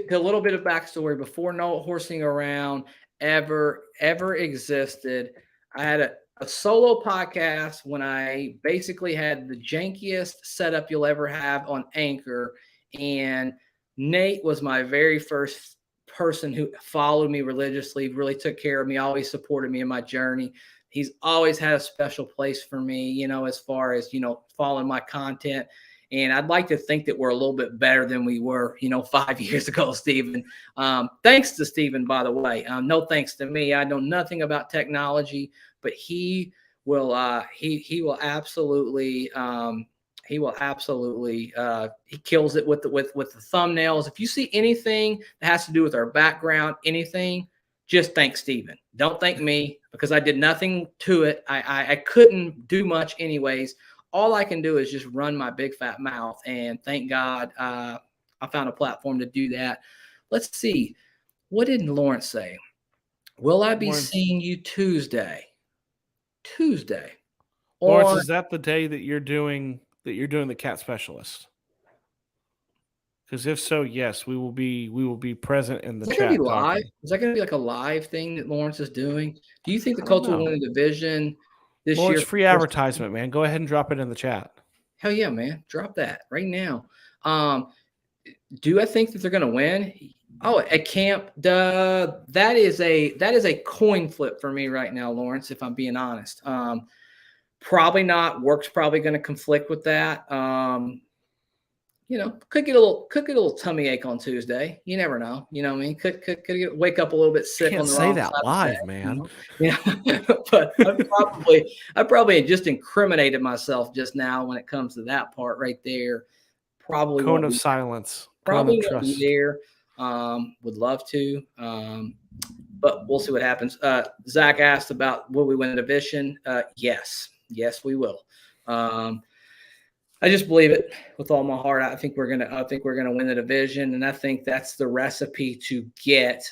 a little bit of backstory before No Horsing Around ever existed. I had a solo podcast when I basically had the jankiest setup you'll ever have on Anchor. And Nate was my very first person who followed me religiously, really took care of me, always supported me in my journey. He's always had a special place for me, you know, as far as, you know, following my content. And I'd like to think that we're a little bit better than we were, you know, 5 years ago, Stephen. Thanks to Stephen, by the way. No thanks to me. I know nothing about technology, but he will absolutely he kills it with the thumbnails. If you see anything that has to do with our background, anything, just thank Stephen. Don't thank me because I did nothing to it. I couldn't do much anyways. All I can do is just run my big fat mouth, and thank God I found a platform to do that. Let's see. What did Lawrence say? Will I be seeing you Tuesday? Tuesday. Lawrence, is that the day that you're doing the cat specialist? Because if so, yes, we will be present in the chat. Is that going to be live? Is that going to be like a live thing that Lawrence is doing? Do you think the Colts will win the division this year? It's free advertisement, man. Go ahead and drop it in the chat. Hell yeah, man. Drop that right now. Do I think that they're going to win? Oh, at camp, that is a coin flip for me right now, Lawrence, if I'm being honest. Probably not. Work's probably going to conflict with that. You know, could get a little tummy ache on Tuesday. You never know. You know what I mean? Could wake up a little bit sick on the wrong side. Can't say that live, man. You know? But I probably just incriminated myself just now when it comes to that part right there. Probably cone of silence. Probably won't be there. Would love to. But we'll see what happens. Zach asked about will we win the division? Yes, we will. I just believe it with all my heart. I think we're gonna win the division, and I think that's the recipe to get,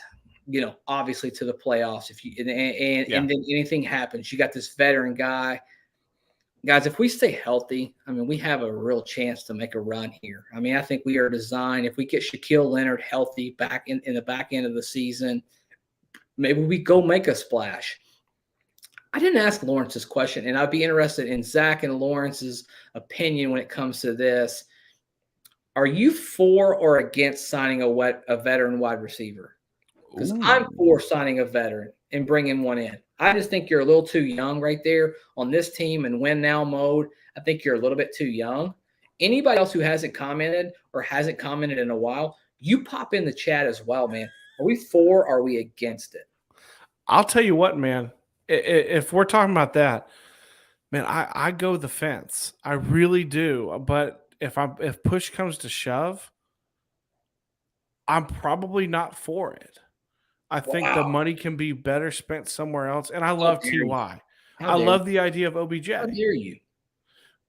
you know, obviously to the playoffs. If you and then anything happens, you got this veteran guy. Guys, if we stay healthy, I mean, we have a real chance to make a run here. I mean, I think we are designed. If we get Shaquille Leonard healthy back in the back end of the season, maybe we go make a splash. I didn't ask Lawrence this question, and I'd be interested in Zach and Lawrence's opinion when it comes to this. Are you for or against signing a veteran wide receiver? Because I'm for signing a veteran and bringing one in. I just think you're a little too young right there on this team and win now mode. I think you're a little bit too young. Anybody else who hasn't commented or hasn't commented in a while, you pop in the chat as well, man. Are we for or are we against it? I'll tell you what, man. If we're talking about that, man, I go the fence. I really do. But if push comes to shove, I'm probably not for it. I think the money can be better spent somewhere else. And I love T.Y. I love the idea of OBJ. How dare you?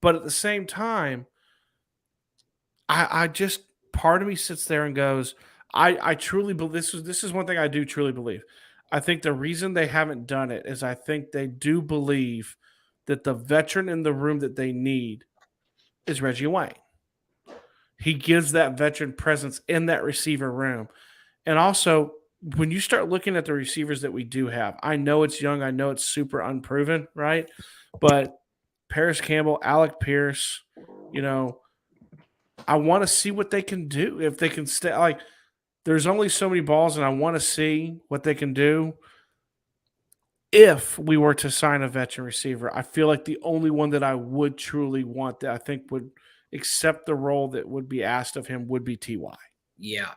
But at the same time, I just, part of me sits there and goes, I truly believe this is one thing I do truly believe. I think the reason they haven't done it is I think they do believe that the veteran in the room that they need is Reggie Wayne. He gives that veteran presence in that receiver room. And also, when you start looking at the receivers that we do have, I know it's young. I know it's super unproven, right? But Paris Campbell, Alec Pierce, you know, I want to see what they can do. If they can stay, like, there's only so many balls, and I want to see what they can do. If we were to sign a veteran receiver, I feel like the only one that I would truly want that I think would accept the role that would be asked of him would be T.Y. Yeah.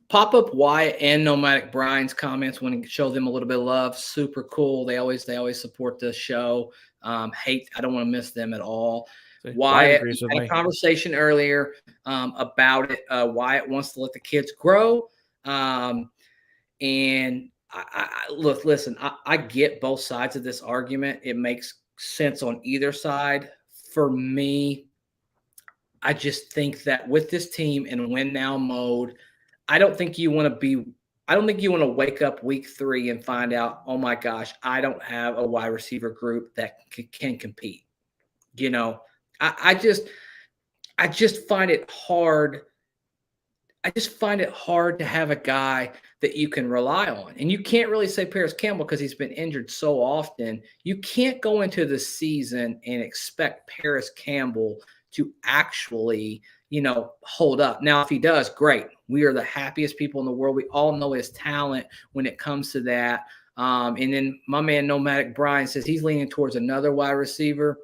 Pop up Wyatt and Nomadic Brian's comments when you show them a little bit of love. Super cool. They always support the show. I don't want to miss them at all. Wyatt had a conversation earlier about it. Wyatt wants to let the kids grow. And I get both sides of this argument. It makes sense on either side. For me, I just think that with this team in win now mode, I don't think you want to wake up week 3 and find out, oh my gosh, I don't have a wide receiver group that can compete. You know, I just find it hard. I just find it hard to have a guy that you can rely on. And you can't really say Paris Campbell because he's been injured so often. You can't go into the season and expect Paris Campbell to actually, hold up. Now, if he does, great. We are the happiest people in the world. We all know his talent when it comes to that. And then my man Nomadic Brian says he's leaning towards another wide receiver.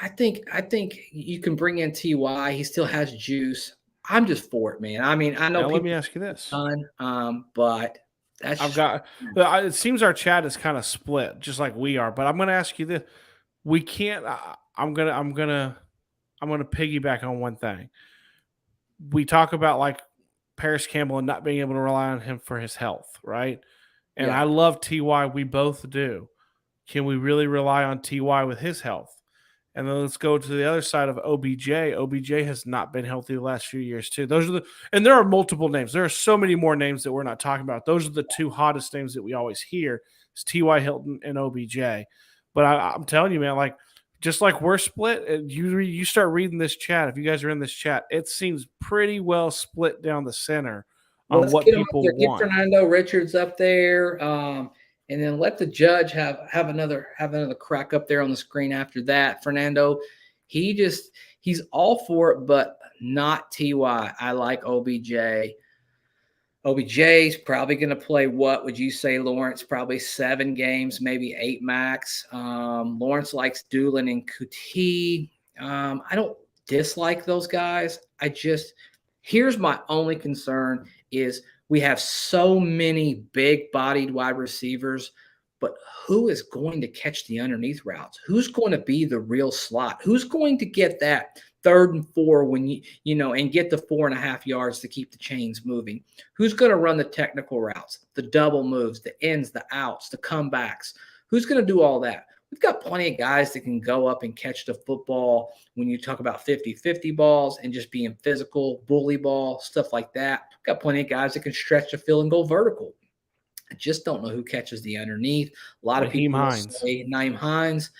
I think you can bring in Ty. He still has juice. I'm just for it, man. I mean, I know. Now, let me ask you this. But that's it seems our chat is kind of split, just like we are. But I'm going to ask you this: we can't. I'm gonna piggyback on one thing. We talk about like Paris Campbell and not being able to rely on him for his health, right? And Yeah. I love Ty. We both do. Can we really rely on Ty with his health? And then let's go to the other side of OBJ. OBJ has not been healthy the last few years too. And there are multiple names. There are so many more names that we're not talking about. Those are the two hottest names that we always hear: is T.Y. Hilton and OBJ. But I'm telling you, man, like just like we're split, and you start reading this chat. If you guys are in this chat, it seems pretty well split down the center on what people want. Get Fernando Richards up there. And then let the judge have another crack up there on the screen after that. Fernando, he's all for it, but not Ty. I like OBJ. OBJ's probably going to play, what would you say, Lawrence? Probably 7 games, maybe 8 max. Lawrence likes Doolin and Kuti. I don't dislike those guys. Here's my only concern is we have so many big-bodied wide receivers, but who is going to catch the underneath routes? Who's going to be the real slot? Who's going to get that 3rd and 4 when and get the 4.5 yards to keep the chains moving? Who's going to run the technical routes, the double moves, the ins, the outs, the comebacks? Who's going to do all that? We've got plenty of guys that can go up and catch the football when you talk about 50-50 balls and just being physical, bully ball, stuff like that. We've got plenty of guys that can stretch the field and go vertical. I just don't know who catches the underneath. A lot of people say Nyheim Hines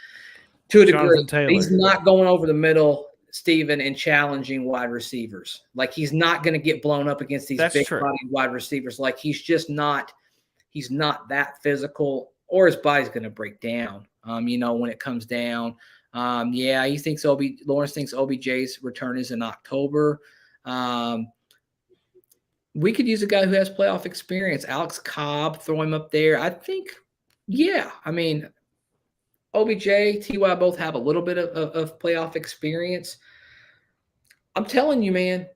to a degree. He's not going over the middle, Steven, and challenging wide receivers. Like, he's not going to get blown up against these big-bodied wide receivers. Like, he's just not – he's not that physical, or his body's going to break down. When it comes down. Lawrence thinks OBJ's return is in October. We could use a guy who has playoff experience. Alex Cobb, throw him up there. I think, OBJ, Ty both have a little bit of playoff experience. I'm telling you, man,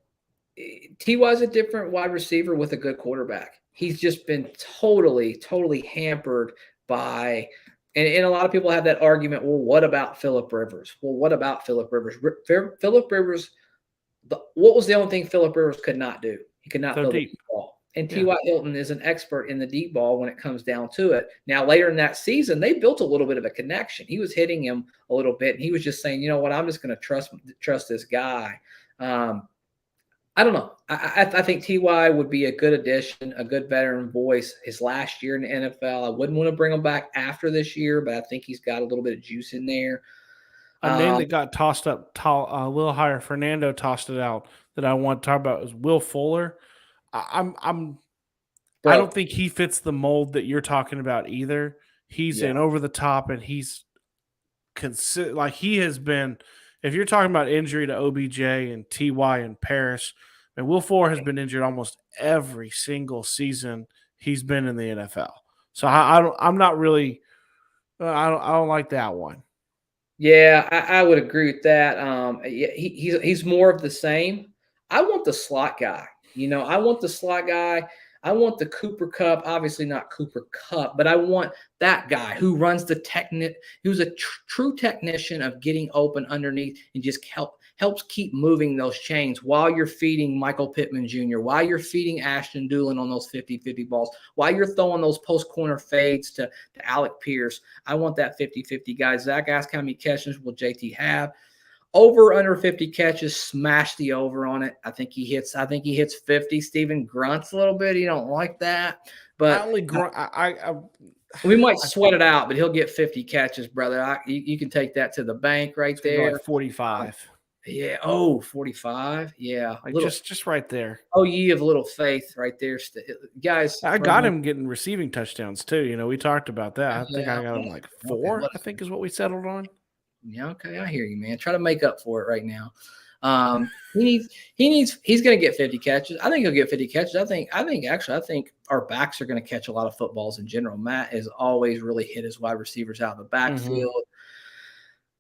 Ty's a different wide receiver with a good quarterback. He's just been totally, totally hampered by – and a lot of people have that argument, well, what about Phillip Rivers? Phillip Rivers, what was the only thing Phillip Rivers could not do? He could not throw the deep ball. And T.Y. Hilton is an expert in the deep ball when it comes down to it. Now, later in that season, they built a little bit of a connection. He was hitting him a little bit, and he was just saying, you know what, I'm just going to trust this guy. I don't know. I think Ty would be a good addition, a good veteran voice. His last year in the NFL, I wouldn't want to bring him back after this year, but I think he's got a little bit of juice in there. A name that got tossed up a little higher, Fernando tossed it out, that I want to talk about is Will Fuller. I don't think he fits the mold that you're talking about either. He's an over the top, and he's he has been. If you're talking about injury to OBJ and Ty and Paris, and Will Fuller has been injured almost every single season he's been in the NFL. So I'm not really. I don't like that one. Yeah, I would agree with that. He's more of the same. I want the slot guy. I want the slot guy. I want the Cooper Kupp, obviously not Cooper Kupp, but I want that guy who runs the who's a true technician of getting open underneath and just helps keep moving those chains while you're feeding Michael Pittman Jr., while you're feeding Ashton Dulin on those 50-50 balls, while you're throwing those post corner fades to Alec Pierce. I want that 50-50 guy. Zach asked how many catches will JT have. Over under 50 catches, smash the over on it. I think he hits 50. Steven grunts a little bit. He don't like that. But I only grunt. we might sweat it out, but he'll get 50 catches, brother. You can take that to the bank right there. Like 45. Yeah. Oh, 45. Yeah. Like just right there. Oh, ye of little faith right there. Guys. I got him getting receiving touchdowns too. You know, we talked about that. I think I got him like 4, I think is what we settled on. Yeah, okay. I hear you, man. Try to make up for it right now. He's going to get 50 catches. I think he'll get 50 catches. I think our backs are going to catch a lot of footballs in general. Matt has always really hit his wide receivers out of the backfield.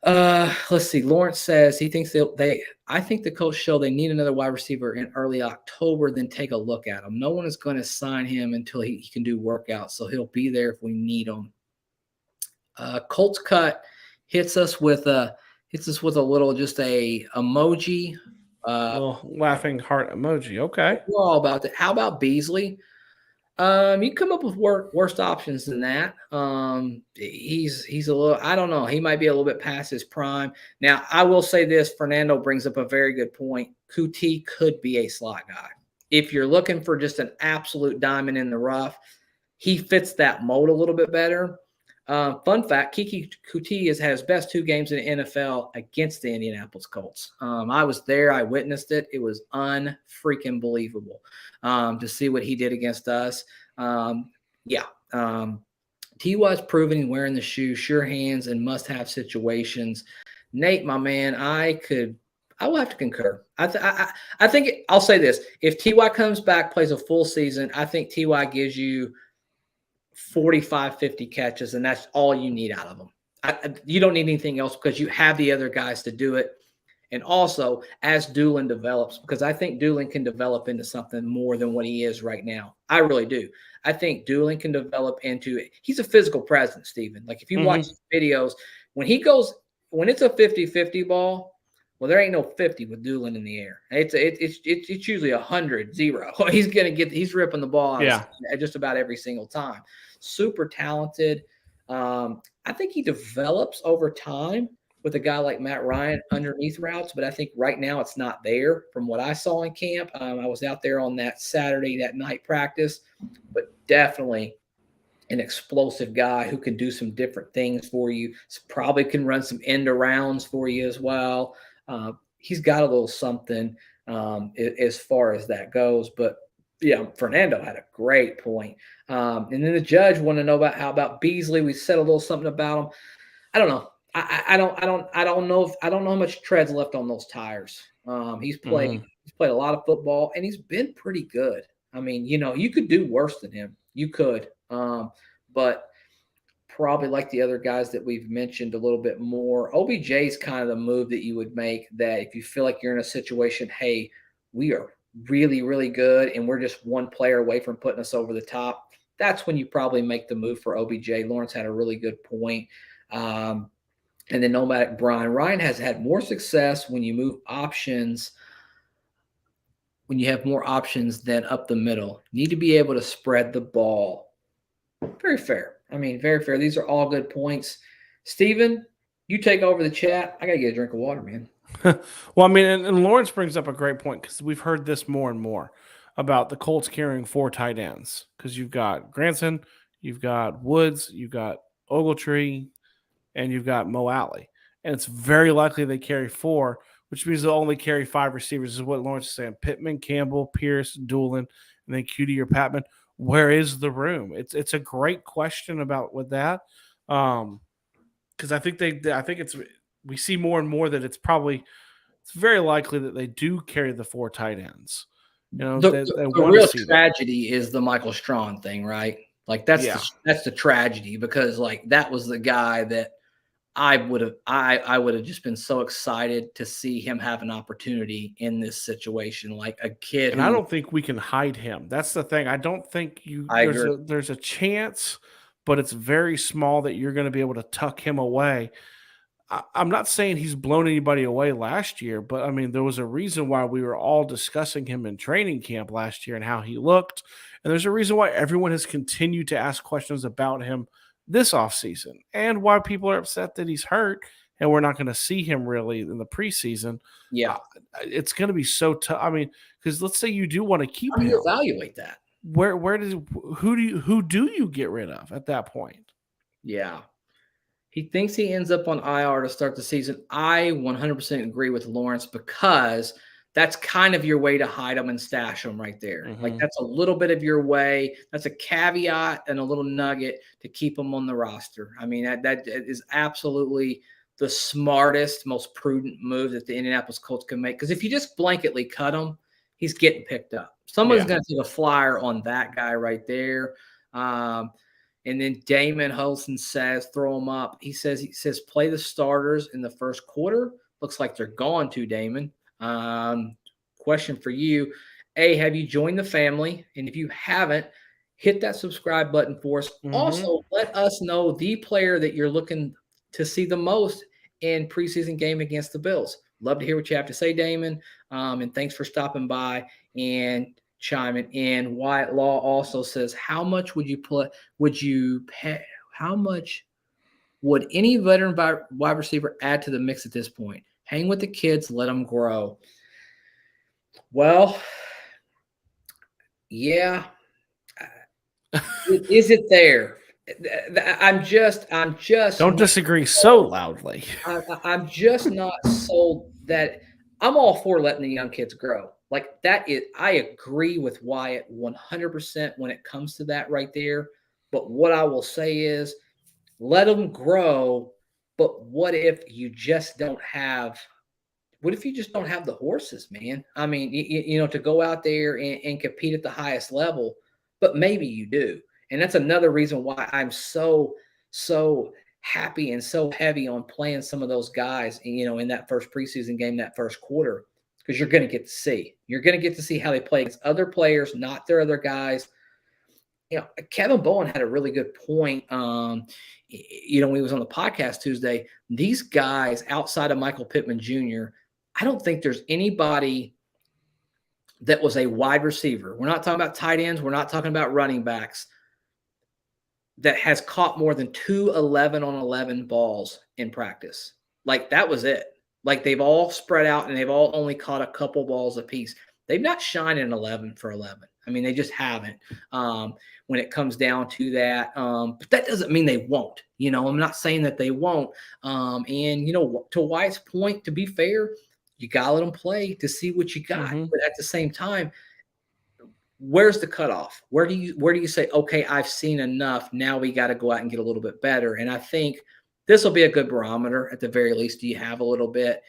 Let's see. Lawrence says he thinks I think the coach show they need another wide receiver in early October, then take a look at him. No one is going to sign him until he can do workouts, so he'll be there if we need him. Colts cut hits us with a little just a emoji. Little laughing heart emoji. Okay. We're all about that. How about Beasley? You come up with worse options than that. He's a little, I don't know. He might be a little bit past his prime. Now, I will say this. Fernando brings up a very good point. Kuti could be a slot guy. If you're looking for just an absolute diamond in the rough, he fits that mold a little bit better. Fun fact, Kiki Kuti has had his best 2 games in the NFL against the Indianapolis Colts. I was there. I witnessed it. It was unfreaking believable to see what he did against us. T.Y.'s proven he's wearing the shoe, sure hands, and must-have situations. Nate, my man, I will have to concur. I think I'll say this. If T.Y. comes back, plays a full season, I think T.Y. gives you 45, 50 catches, and that's all you need out of them. You don't need anything else because you have the other guys to do it. And also, as Dulin develops, because I think Dulin can develop into something more than what he is right now. I really do. I think Dulin can develop into – he's a physical presence, Steven. Like, if you watch videos, when it's a 50-50 ball, well, there ain't no 50 with Dulin in the air. It's usually 100, 0. He's ripping the ball out just about every single time. Super talented. I think he develops over time with a guy like Matt Ryan underneath routes, but I think right now it's not there from what I saw in camp. I was out there on that Saturday, that night practice, but definitely an explosive guy who can do some different things for you. Probably can run some end arounds for you as well. He's got a little something as far as that goes, but yeah, Fernando had a great point. And then the judge wanted to know about Beasley. We said a little something about him. I don't know. I don't know how much tread's left on those tires. He's played a lot of football and he's been pretty good. I mean, you could do worse than him. You could, but probably like the other guys that we've mentioned a little bit more. OBJ is kind of the move that you would make that if you feel like you're in a situation, hey, we are really, really good and we're just one player away from putting us over the top. That's when you probably make the move for OBJ. Lawrence had a really good point. And then Nomadic Brian. Ryan has had more success when you move options, when you have more options than up the middle. You need to be able to spread the ball. Very fair. I mean, very fair. These are all good points. Steven, you take over the chat. I got to get a drink of water, man. Well, I mean, and Lawrence brings up a great point because we've heard this more and more about the Colts carrying 4 tight ends because you've got Granson, you've got Woods, you've got Ogletree, and you've got Mo Alley. And it's very likely they carry 4, which means they'll only carry 5 receivers, is what Lawrence is saying. Pittman, Campbell, Pierce, Dulin, and then Cutie or Patman. Where is the room? It's a great question about with that. Because I think we see more and more that it's very likely that they do carry the 4 tight ends. The real tragedy is the Michael Strawn thing, right? Like that's the tragedy because like that was the guy that I would have just been so excited to see him have an opportunity in this situation, like a kid. And I don't think we can hide him. That's the thing. I don't think there's a chance, but it's very small that you're going to be able to tuck him away. I'm not saying he's blown anybody away last year, but I mean, there was a reason why we were all discussing him in training camp last year and how he looked. And there's a reason why everyone has continued to ask questions about him this offseason and why people are upset that he's hurt and we're not going to see him really in the preseason. Yeah. It's going to be so tough. I mean, because let's say you do want to keep How do him. you evaluate that? Who do you get rid of at that point? Yeah. He thinks he ends up on IR to start the season. I 100% agree with Lawrence because that's kind of your way to hide them and stash them right there. Like that's a little bit of your way. That's a caveat and a little nugget to keep them on the roster. I mean, that is absolutely the smartest, most prudent move that the Indianapolis Colts can make. Because if you just blanketly cut him, he's getting picked up. Someone's going to take a flyer on that guy right there. And then Damon Holson says, throw him up. He says, play the starters in the first quarter. Looks like they're going to, Damon. Question for you. A, have you joined the family? And if you haven't, hit that subscribe button for us. Also, let us know the player that you're looking to see the most in preseason game against the Bills. Love to hear what you have to say, Damon. And thanks for stopping by and chiming in. Wyatt Law also says, how much would you pay? How much would any veteran wide receiver add to the mix at this point? Hang with the kids, let them grow. Well, yeah. Is it there? I'm just Don't disagree so loudly. I'm just not sold that I'm all for letting the young kids grow. Like that is, I agree with Wyatt 100% when it comes to that right there. But what I will say is let them grow. But what if you just don't have the horses, man? I mean, to go out there and compete at the highest level, but maybe you do. And that's another reason why I'm so happy and so heavy on playing some of those guys, in that first preseason game, that first quarter, because you're going to get to see. You're going to get to see how they play against other players, not their other guys. Kevin Bowen had a really good point. When he was on the podcast Tuesday, these guys outside of Michael Pittman Jr., I don't think there's anybody that was a wide receiver. We're not talking about tight ends. We're not talking about running backs that has caught more than 2 11-on-11 balls in practice. Like that was it. Like they've all spread out and they've all only caught a couple balls apiece. They've not shined an 11 for 11. I mean, they just haven't when it comes down to that. But that doesn't mean they won't. I'm not saying that they won't. And, to Wyatt's point, to be fair, you got to let them play to see what you got. But at the same time, where's the cutoff? Where do you say, okay, I've seen enough. Now we got to go out and get a little bit better. And I think this will be a good barometer at the very least. Do you have a little bit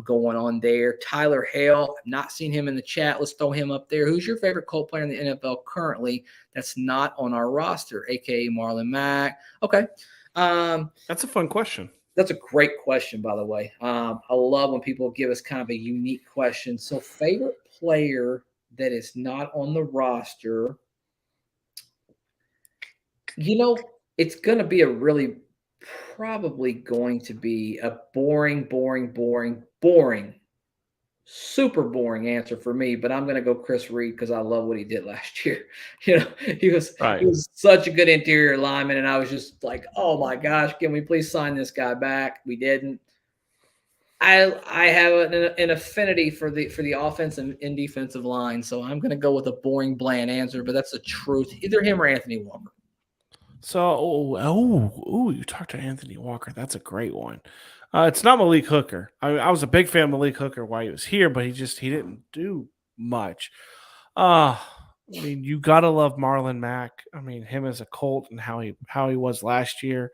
going on there? Tyler Hale, I've not seen him in the chat. Let's throw him up there. Who's your favorite Colt player in the NFL currently that's not on our roster, a.k.a. Marlon Mack? Okay. That's a fun question. That's a great question, by the way. I love when people give us kind of a unique question. So favorite player that is not on the roster, it's going to be probably going to be a boring, super boring answer for me, but I'm going to go Chris Reed because I love what he did last year. He was such a good interior lineman, and I was just like, oh my gosh, can we please sign this guy back? We didn't. I have an affinity for the offensive and defensive line, so I'm going to go with a boring, bland answer, but that's the truth. Either him or Anthony Walker. So, you talked to Anthony Walker. That's a great one. It's not Malik Hooker. I was a big fan of Malik Hooker while he was here, but he didn't do much. I mean, you gotta love Marlon Mack. I mean, him as a Colt and how he was last year,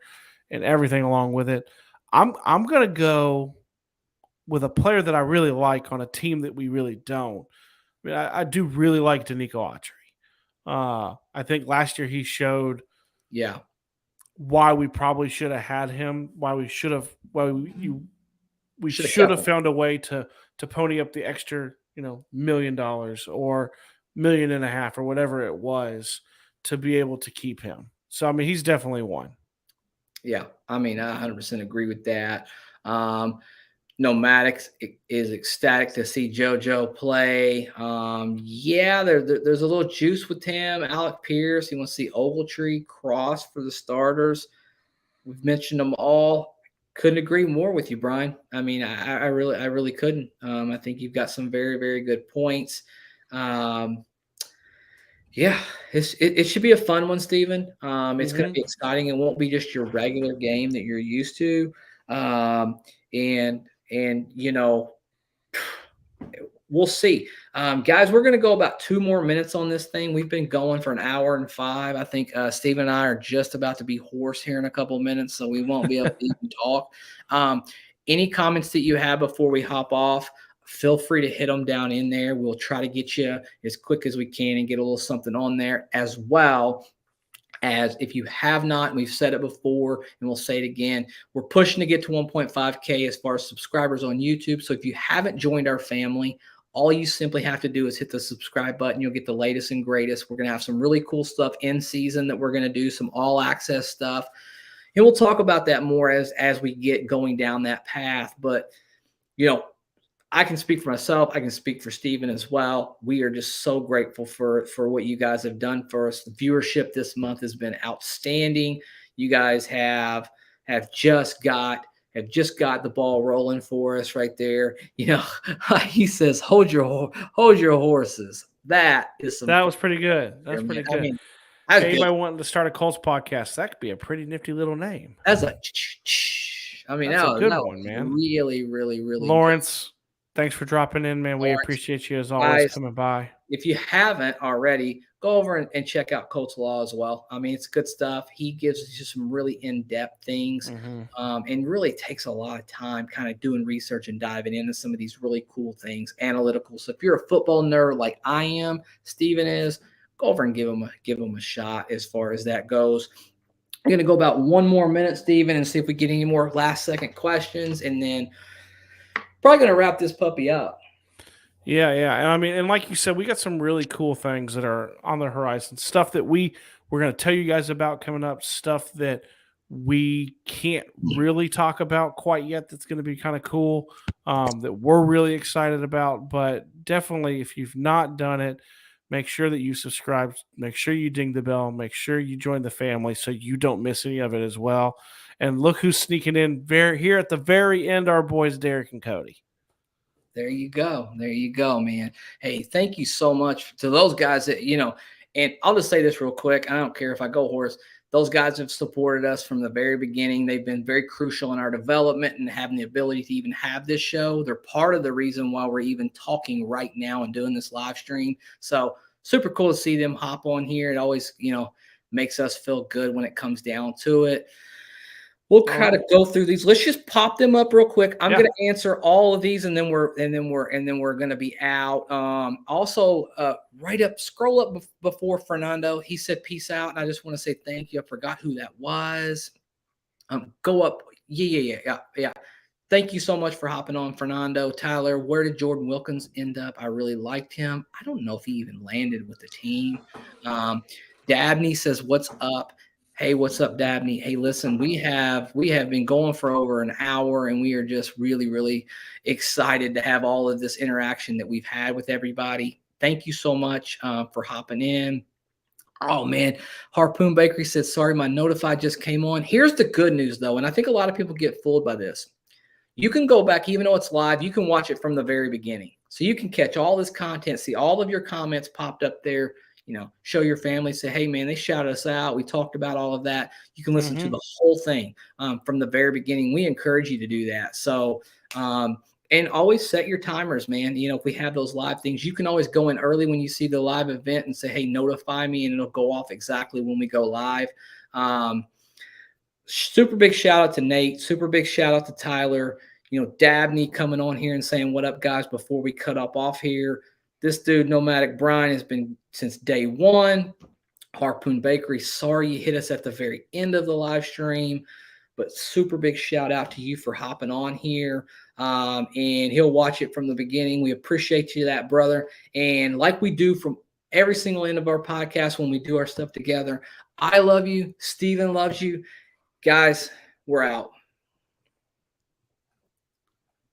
and everything along with it. I'm gonna go with a player that I really like on a team that we really don't. I mean, I do really like Danico Autry. I think last year he showed. Yeah. Why we probably should have had him, we should have found a way to pony up the extra, $1 million or $1.5 million or whatever it was to be able to keep him. So, I mean, he's definitely one. Yeah, I mean, I 100% agree with that. Nomadics is ecstatic to see JoJo play. Yeah, there's a little juice with him. Alec Pierce, he wants to see Ogletree, Cross for the starters. We've mentioned them all. Couldn't agree more with you, Brian. I mean, I really couldn't. I think you've got some very, very good points. Um, yeah, it should be a fun one, Stephen. It's going to be exciting. It won't be just your regular game that you're used to. And we'll see. Guys, we're going to go about 2 more minutes on this thing. We've been going for an hour and 5. I think Steve and I are just about to be hoarse here in a couple of minutes, so we won't be able to even talk. Any comments that you have before we hop off, feel free to hit them down in there. We'll try to get you as quick as we can and get a little something on there, as well as if you have not, we've said it before and we'll say it again, we're pushing to get to 1.5K as far as subscribers on YouTube. So if you haven't joined our family, all you simply have to do is hit the subscribe button. You'll get the latest and greatest. We're going to have some really cool stuff in season that we're going to do, some all access stuff. And we'll talk about that more as we get going down that path. But, I can speak for myself. I can speak for Steven as well. We are just so grateful for what you guys have done for us. The viewership this month has been outstanding. You guys have just got the ball rolling for us right there. He says, hold your horses. That was pretty good. That's pretty good. I mean, anybody wanting to start a Colts podcast, that could be a pretty nifty little name. That's a good one, man. Really, really, really Lawrence. Good. Thanks for dropping in, man. We appreciate you as always, guys, coming by. If you haven't already, go over and check out Colts Law as well. I mean, it's good stuff. He gives you some really in-depth things, and really takes a lot of time kind of doing research and diving into some of these really cool things, analytical. So if you're a football nerd like I am, Steven is, go over and give him a shot as far as that goes. I'm going to go about 1 more minute, Steven, and see if we get any more last-second questions, and then probably going to wrap this puppy up. Yeah. And I mean, and like you said, we got some really cool things that are on the horizon, stuff that we're going to tell you guys about coming up, stuff that we can't really talk about quite yet that's going to be kind of cool, that we're really excited about. But definitely, if you've not done it, make sure that you subscribe, make sure you ding the bell, make sure you join the family so you don't miss any of it as well. And look who's sneaking in here at the very end, our boys, Derek and Cody. There you go, man. Hey, thank you so much to those guys that, and I'll just say this real quick. I don't care if I go hoarse. Those guys have supported us from the very beginning. They've been very crucial in our development and having the ability to even have this show. They're part of the reason why we're even talking right now and doing this live stream. So super cool to see them hop on here. It always, makes us feel good when it comes down to it. We'll kind of go through these. Let's just pop them up real quick. I'm going to answer all of these, and then we're going to be out. Also, scroll up before Fernando. He said peace out, and I just want to say thank you. I forgot who that was. Go up. Yeah. Thank you so much for hopping on, Fernando. Tyler, where did Jordan Wilkins end up? I really liked him. I don't know if he even landed with the team. Dabney says, "What's up?" Hey, what's up, Dabney? Hey, listen, we have been going for over an hour, and we are just really, really excited to have all of this interaction that we've had with everybody. Thank you so much for hopping in. Oh, man. Harpoon Bakery says, sorry, my notify just came on. Here's the good news, though, and I think a lot of people get fooled by this. You can go back, even though it's live, you can watch it from the very beginning. So you can catch all this content, see all of your comments popped up there. Show your family, say, hey, man, they shouted us out. We talked about all of that. You can listen to the whole thing from the very beginning. We encourage you to do that. So, and always set your timers, man. If we have those live things, you can always go in early when you see the live event and say, hey, notify me, and it'll go off exactly when we go live. Super big shout out to Nate. Super big shout out to Tyler. Dabney coming on here and saying, what up, guys, before we cut up off here. This dude, Nomadic Brian, has been since day one. Harpoon Bakery, sorry you hit us at the very end of the live stream, but super big shout out to you for hopping on here. And he'll watch it from the beginning. We appreciate you that, brother. And like we do from every single end of our podcast when we do our stuff together, I love you. Steven loves you. Guys, We're out.